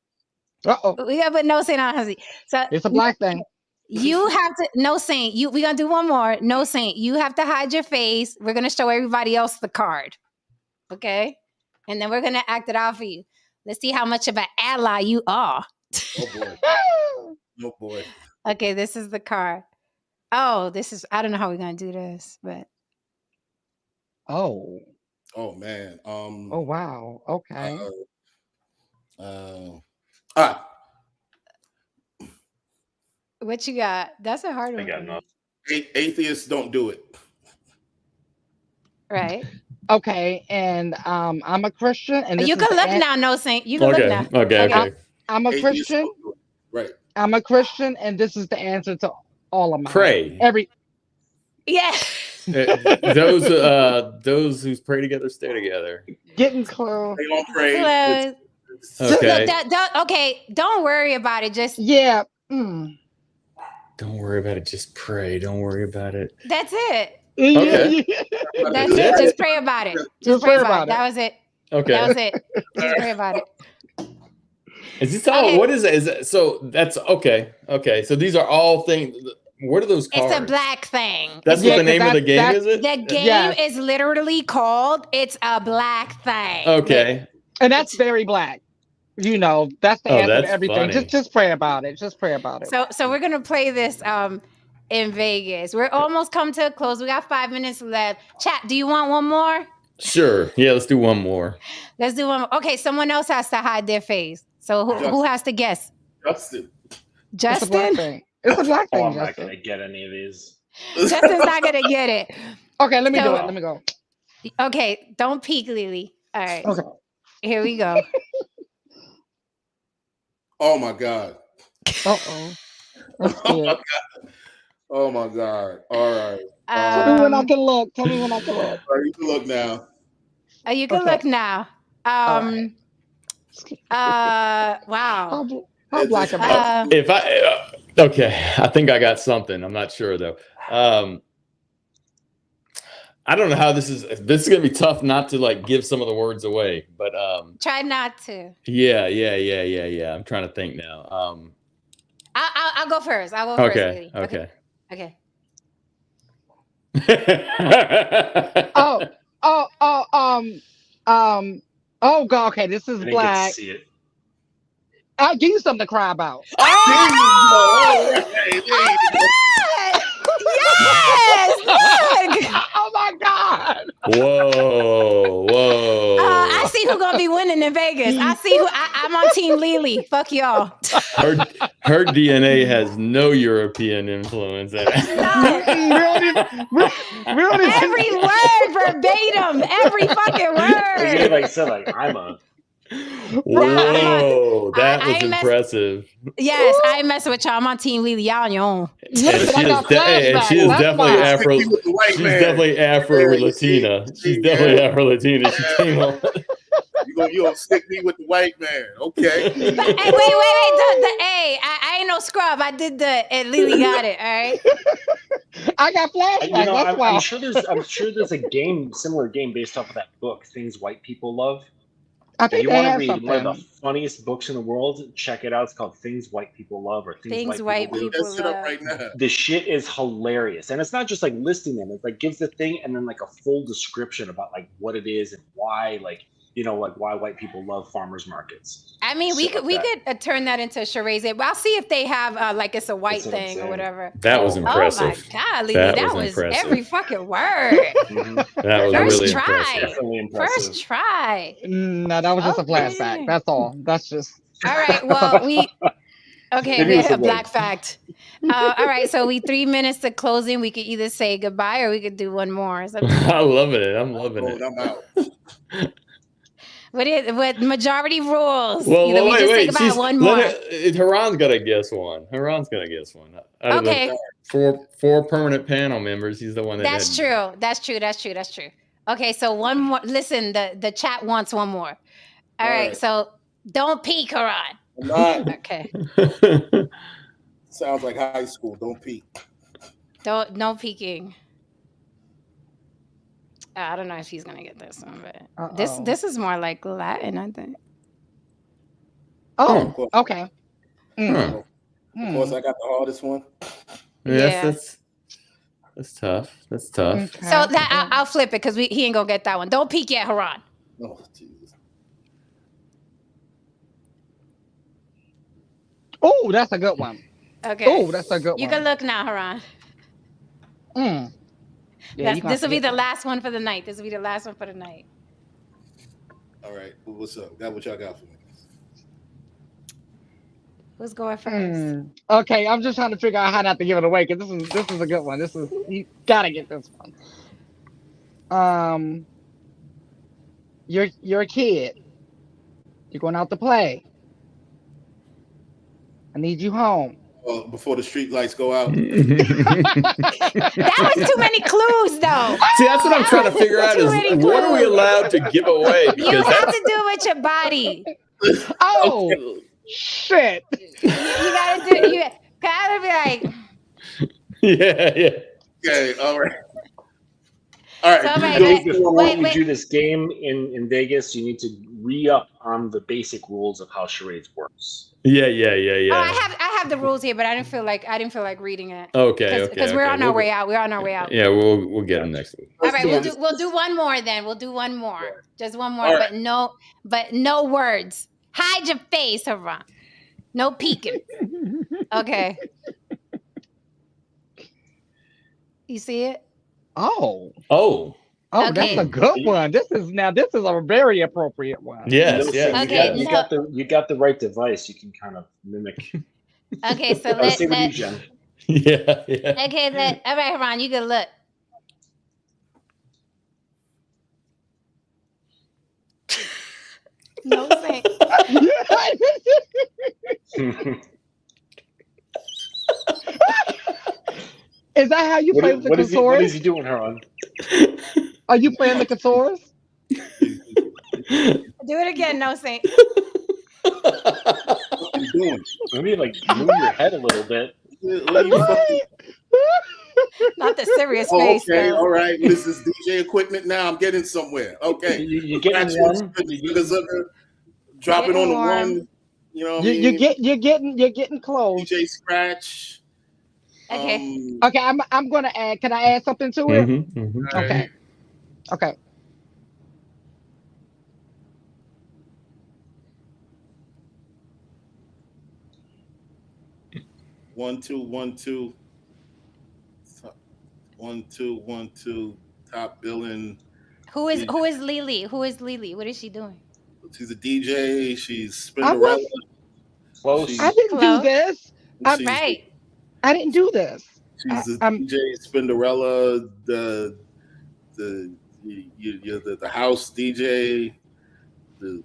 Uh-oh. We gotta put No Saint on the hot seat. So It's a black thing. you have to No Saint. We gonna do one more. No Saint. You have to hide your face. We're gonna show everybody else the card. Okay, and then we're gonna act it out for you. Let's see how much of an ally you are. Oh boy. Oh boy. Okay, this is the card. Oh, I don't know how we're gonna do this, but Oh. Oh man. Oh wow. Okay. what you got? That's a hard I one. got enough. Atheists don't do it. Right. Okay, and I'm a Christian, and this You is can the look an- now, No Saint. You can look now. Okay. I'm a Atheists Christian. don't do it. Right. I'm a Christian, and this is the answer to all of mine. Pray. Yeah. Those who pray together stay together. Getting close. They don't pray. Close. Okay. Okay, don't worry about it. Just Yeah. Don't worry about it. Just pray. Don't worry about it. that's it. Okay. That's Is it. it? Just pray about it. Just pray about it. That was it. Okay. That was it. Just pray about it. Is this all? Okay. What is it? Is it? So that's okay. Okay. So these are all things. What are those cards? It's a black thing. That's Yeah, what the name of the game that's- is. It. The game Yes. is literally called "It's a Black Thing." Okay. And that's very black. You know, that's the Oh, answer to that's everything. funny. Just pray about it. Just pray about it. So we're gonna play this in Vegas. We're almost come to a close. We got 5 minutes left. Chat, do you want one more? Sure. Yeah, let's do one more. Let's do one more. Okay, someone else has to hide their face. So who has to guess? Justin. It's a black Justin? thing. It's a black Oh, thing, I'm not Justin. gonna get any of these. Justin's not gonna get it. Okay, let me do So- it. Let me go. Okay, don't peek, Lily. All right, Okay. here we go. Oh my God. Uh-oh. That's Oh my good. God. Oh my God. All right. Tell me when I Um, can look. Tell me when I can look. All right, you can look now. you can Okay. look now. Alright. Wow. How black am I? If I okay, I think I got something. I'm not sure though. I don't know how this is. This is gonna be tough not to like give some of the words away, but Try not to. yeah. I'm trying to think now. I'll go first. I'll go first, Okay, Lily. Okay. Oh God. Okay, this is I didn't get to black. see it. I'll give you something to cry about. There you go. All right. There you go. Yes! Look! Oh my God. Whoa. I see who gonna be winning in Vegas. I see who I'm on Team Lily. Fuck y'all. Her DNA has no European influence in it. No. We don't even- Every word verbatim. Every fucking You word. like said, like I'm a. Whoa, that I was ain't mess- impressive. Yes, I ain't messing with y'all. I'm on Team Lily. Y'all on your own. And Listen, I got she flashbacks. is That's definitely why. Afro. Stick me with the white She's man. definitely Afro Latina. She's definitely Afro Latina. She came on. You gonna stick me with the white man? Okay. But, hey, wait. I ain't no scrub. I did and Lily got it. All right. I got flashbacks. You know, That's why. I'm sure there's a game, similar game based off of that book, Things White People Love. I If think you they want to have read one of the something. funniest books in the world, check it out. It's called Things White People Love or Things Things White People Read. People Let's sit up love. right now. The shit is hilarious, and it's not just like listing them. It like gives the thing and then like a full description about like what it is and why, like like why white people love farmers markets. I mean, we Shit could turn that into charades. I'll see if they have like it's a white That's what I'm thing or saying. whatever. That was Oh Oh impressive. my God, Lily, That that was was impressive. every fucking word. Mhm. That was First really try. impressive. Definitely impressive. First try. No, that was just a Okay. flashback. That's all. That's just. All right. Well, okay, Maybe we it's had a a black wig. fact. All right, so we 3 minutes to closing. We could either say goodbye or we could do one more. It's up to you. I'm loving it. I'm loving Oh, it. I'm out. What majority rules? Well, Either we wait, just say wait. goodbye She's, or one more. Haran's got to guess one. Out of the Okay, four permanent panel members, he's the one that. that's true. That's true. Okay, so one more. Listen, the chat wants one more. All All right, right. so don't peek, Haran. I'm not. Okay, true. Sounds like high school. Don't peek. no peeking. I don't know if he's gonna get this one, but Uh-oh. this is more like Latin, I think. Oh, Cool. okay. Mm. Huh. Of course, I got the hardest one. Yes, that's tough. That's tough. Okay. So that I'll flip it because he ain't gonna get that one. Don't peek yet, Haran. Oh, Jesus. Oh, that's a good one. Okay. Oh, that's a good You one. can look now, Haran. Mm. Yeah, you gonna This will be forget the that. last one for the night. All right. What's up? What y'all got for me? Who's going first? Mm. Okay, I'm just trying to figure out how not to give it away because this is a good one. You gotta get this one. You're a kid. You're going out to play. I need you home. Before the street lights go out. That was too many clues, though. See, that's what I'm trying to figure out Too is many what are we clues. allowed to give away? You Because have that's to do it with your body. Oh shit! You gotta do. You gotta be like. yeah. Okay. All right. All right. So, you right, go right. Before Wait, you wait. do this game in Vegas, you need to re-up on the basic rules of how charades works. Yeah. Oh, I have the rules here, but I didn't feel like reading it. Okay. Because we're on our way out. We're on our way out. Yeah, we'll get them next week. All right, Yeah. we'll do one more then. We'll do one more. Just one more, All right. but no words. Hide your face, Haran. No peeking. Okay. You see it? Oh, Oh, that's Okay. a good one. This is a very appropriate one. yes, No, yes. so Okay, you got the right device. You can kind of mimic. Okay, so I'll stay with you, let Jen. Yeah. okay, all right, Haran, you can look. No Saint. Is that how you play with the What is Thesaurus? he doing, Haran? Are you playing the Thesaurus? Do it again, No Saint. What you doing? Maybe like move your head a little bit. What are you fucking- Not the serious Oh, face, okay, though. all right. This is DJ equipment now. I'm getting somewhere. Okay. You getting one? Drop it Getting on the warm. one. You know what I You're mean? getting close. DJ Scratch. Okay. Okay, I'm gonna add. Can I add something to it? Okay. Okay. One, two, 1, 2. 1, 2, 1, 2. Top billing. Who is Lily? Who is Lily? What is she doing? She's a DJ. She's I was- Spinderella. Close. I didn't do Close. this. She's, Right. I didn't do this. she's the I'm- DJ Spinderella. The house DJ. The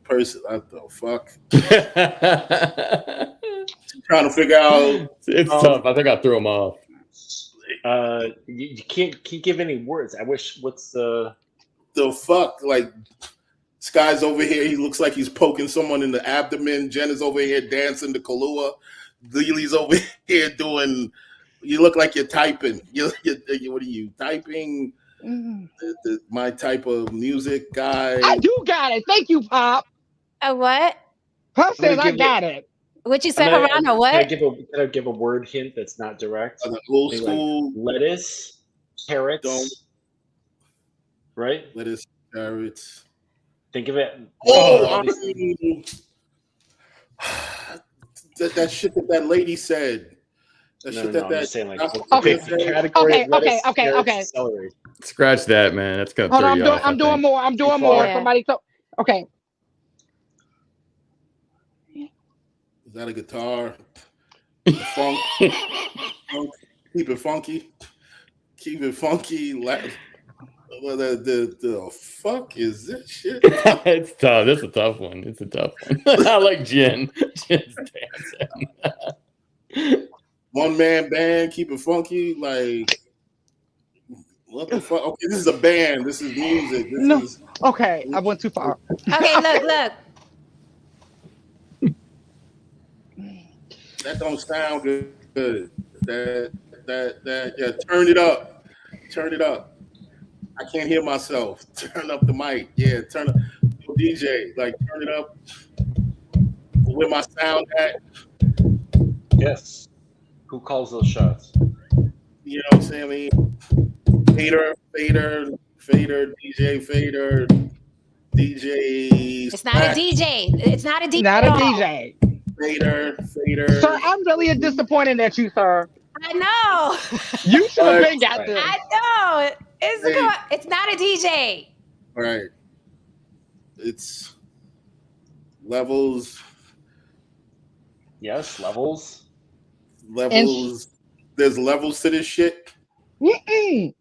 person. What the fuck? Trying to figure out. It's tough. I think I threw him off. You can't give any words. I wish. What's the Fuck, like Sky's over here. He looks like he's poking someone in the abdomen. Jen is over here dancing to Kahlua. Lily's over here doing. You look like you're typing. What are you typing? My type of music guy. I do got it. Thank you, Pop. What? Pop says gonna I give got it. What you said, Can I- Haran, or Can what? I give a word hint that's not direct? An old Maybe like school lettuce, carrots, Don't- right? lettuce, carrots. Think of it. Oh, obviously. that shit that lady said. That No, shit no, I'm just saying like Okay. pick the category. Okay, of lettuce, okay, okay, carrots, okay. Celery. Scratch that, man. That's gonna Hold throw on, you off. I'm doing more. I'm doing Too more. far. Yeah. Somebody okay. Is that a guitar? Funk. Keep it funky. Keep it funky. The fuck is this shit? It's tough. That's a tough one. It's a tough one. I like Jen. Jen's dancing. One man band. Keep it funky. Like what the fuck? Okay, this is a band. This is music. This No. is Okay, I went too far. Okay, look. that don't sound good. That yeah. Turn it up. Turn it up. I can't hear myself. Turn up the mic. Yeah, turn up. Yo, DJ, like turn it up. Where my sound at? Yes. Who calls those shots? You know what I'm saying? I mean, Fader, DJ Fader, DJ. It's not a DJ. It's not a DJ. Not a at all. DJ. Fader. Sir, I'm really disappointed at you, sir. I know. You should have been got Right. this. I know. It's not a DJ. All right. It's levels. Yes, levels. There's levels to this shit. Mm-mm.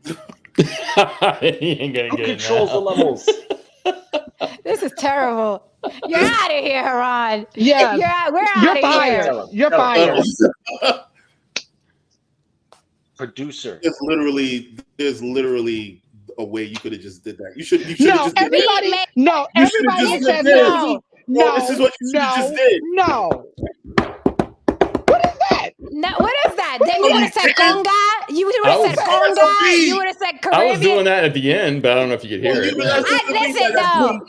He ain't gonna Who get it controls the now. levels? This is terrible. You're out of here, Haran. Yeah, We're you're out of fired. here. You're Tell him. fired. Producer. There's literally a way you could have just did that. You should have No, just did that. everybody. Remake- No, You should've everybody just said did this. no. No, No, this is what you should've just did. No. What is that? No, what is that? Then you would have said conga. You would I have was- said That's a conga. beat. You would have said I was Caribbean. doing that at the end, but I don't know if you could hear it. Listen though.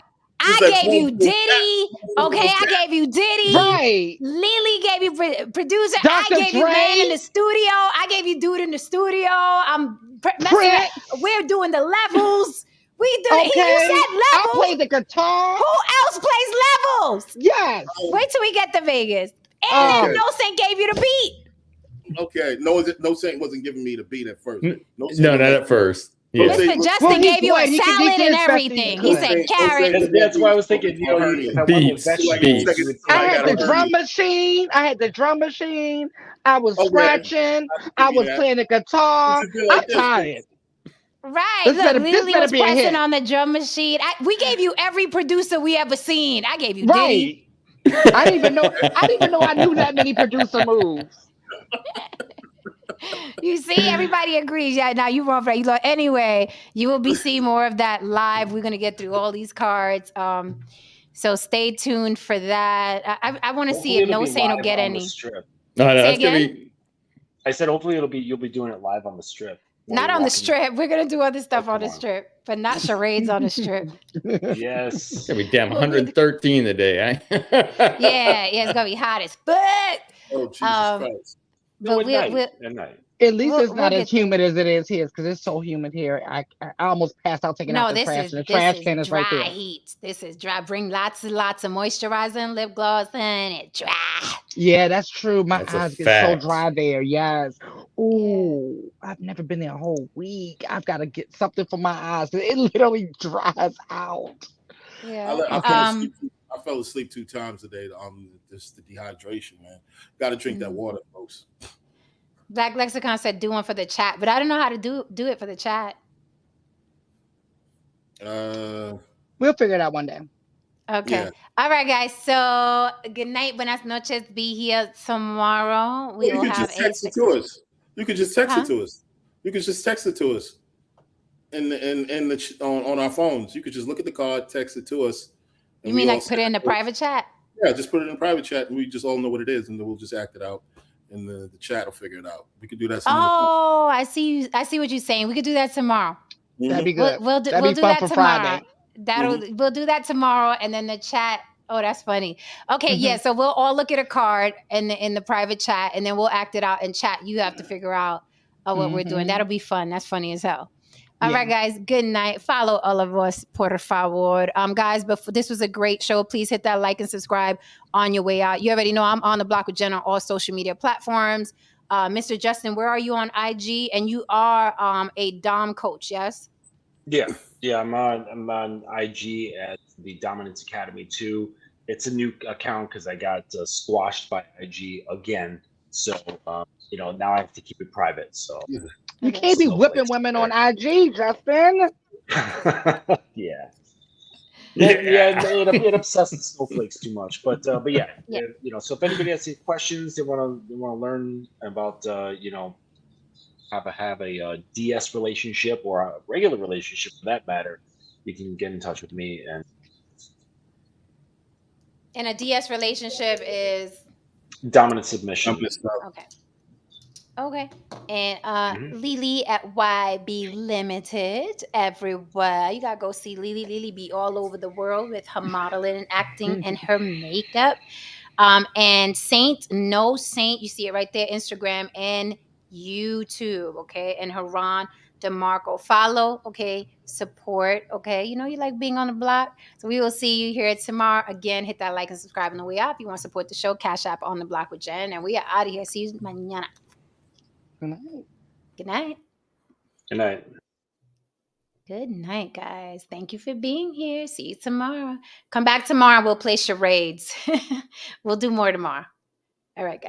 I gave you Diddy. Okay, I gave you Diddy. Right. Lily gave you producer. Dr. I gave you Dre. man in the studio. I gave you dude in the studio. Prince. We're doing the levels. We do. You Okay. said I levels. play the guitar. Who else plays levels? Yes. Wait till we get to Vegas. And then Okay. No Saint gave you the beat. Okay, no Saint wasn't giving me the beat at first. No, Saint not was at first. Yeah. Saint Mr. was- Justin Well, he's gave you a white. He salad did and his best he everything. He could. said No Saint carrots. was That's why I was making thinking, you know, hernia. if I went with Beats, vegetables, beats. you would I think had got the a drum machine. I had the drum machine. I was Okay. scratching. I was playing the guitar. It should be like I'm this. tired. Right. This Look, better- this Lily better was be a pressing hit. on the drum machine. We gave you every producer we ever seen. I gave you Right. Diddy. I didn't even know I knew that many producer moves. You see, everybody agrees. Yeah, now you wrong for that. Look, anyway, you will be seeing more of that live. We're gonna get through all these cards. So stay tuned for that. I want to see hopefully if it'll No be Saint will live get on the any. strip. No, Say that's gonna again? be. I said hopefully you'll be doing it live on the strip. while Not you're on the walking. strip. We're gonna do other stuff Oh, on the come on. strip, but not charades on the strip. Yes. It's gonna be damn 113 today. Eh? Yeah, it's gonna be hot as fuck. Oh Jesus Christ! No, But at night. At night. At least We'll- it's not we'll as get there. humid as it is here because it's so humid here. I almost passed out taking No, out the this trash. is And the trash this can is is right dry there. heat. This is dry. Bring lots and lots of moisturizer and lip gloss and it dry. Yeah, that's true. My That's a eyes get fact. so dry there. Yes. Ooh, I've never been there a whole week. I've got to get something for my eyes. It literally dries out. Yeah. I fell asleep 2 times today. Just the dehydration, man. Got to drink that water, folks. Black Lexicon said do one for the chat, but I don't know how to do it for the chat. We'll figure it out one day. Okay. Yeah. All right, guys. So good night. Buenas noches. Be here tomorrow. We You will could have just a text it to us. You could just text Huh? it to us. You could just text it to us on our phones. You could just look at the card, text it to us. You and mean we all like put it send in the to us. private chat? Yeah, just put it in a private chat, and we just all know what it is, and then we'll just act it out, and the chat will figure it out. We could do that. Oh, I see you. I see what you're saying. We could do that tomorrow. That'd be We'll, good. we'll do, That'd we'll be do fun that for tomorrow. Friday. We'll do that tomorrow, and then the chat. Oh, that's funny. Okay, Mhm. yeah. So we'll all look at a card in the private chat, and then we'll act it out in chat. You have to figure out what we're doing. Mhm. That'll be fun. That's funny as hell. All Yeah. right, guys. Good night. Follow all of us, por favor. Guys, before this was a great show. Please hit that like and subscribe on your way out. You already know I'm on the block with Jen on all social media platforms. Mr. Justin, where are you on IG? And you are a Dom coach, yes? Yeah. I'm on IG at the Dominance Academy too. It's a new account because I got squashed by IG again. So now I have to keep it private. So You can't be whipping women on IG, Justin. yeah. It obsesses snowflakes too much, but yeah. So if anybody has any questions, they want to learn about how to have a DS relationship or a regular relationship for that matter, you can get in touch with me. And a DS relationship is Dominant submission. Okay. And Lily at YB Limited everywhere. You gotta go see Lily. Lily be all over the world with her modeling and acting and her makeup. And No Saint, you see it right there, Instagram and YouTube, okay? And Haran DeMarco. Follow, okay? Support, okay? You like being on the block. So we will see you here tomorrow. Again, hit that like and subscribe on the way out. If you want to support the show, Cash App on the block with Jen. And we are out of here. See you mañana. Good night. Good night. Good night. Good night, guys. Thank you for being here. See you tomorrow. Come back tomorrow. We'll play charades. We'll do more tomorrow. All right, guys.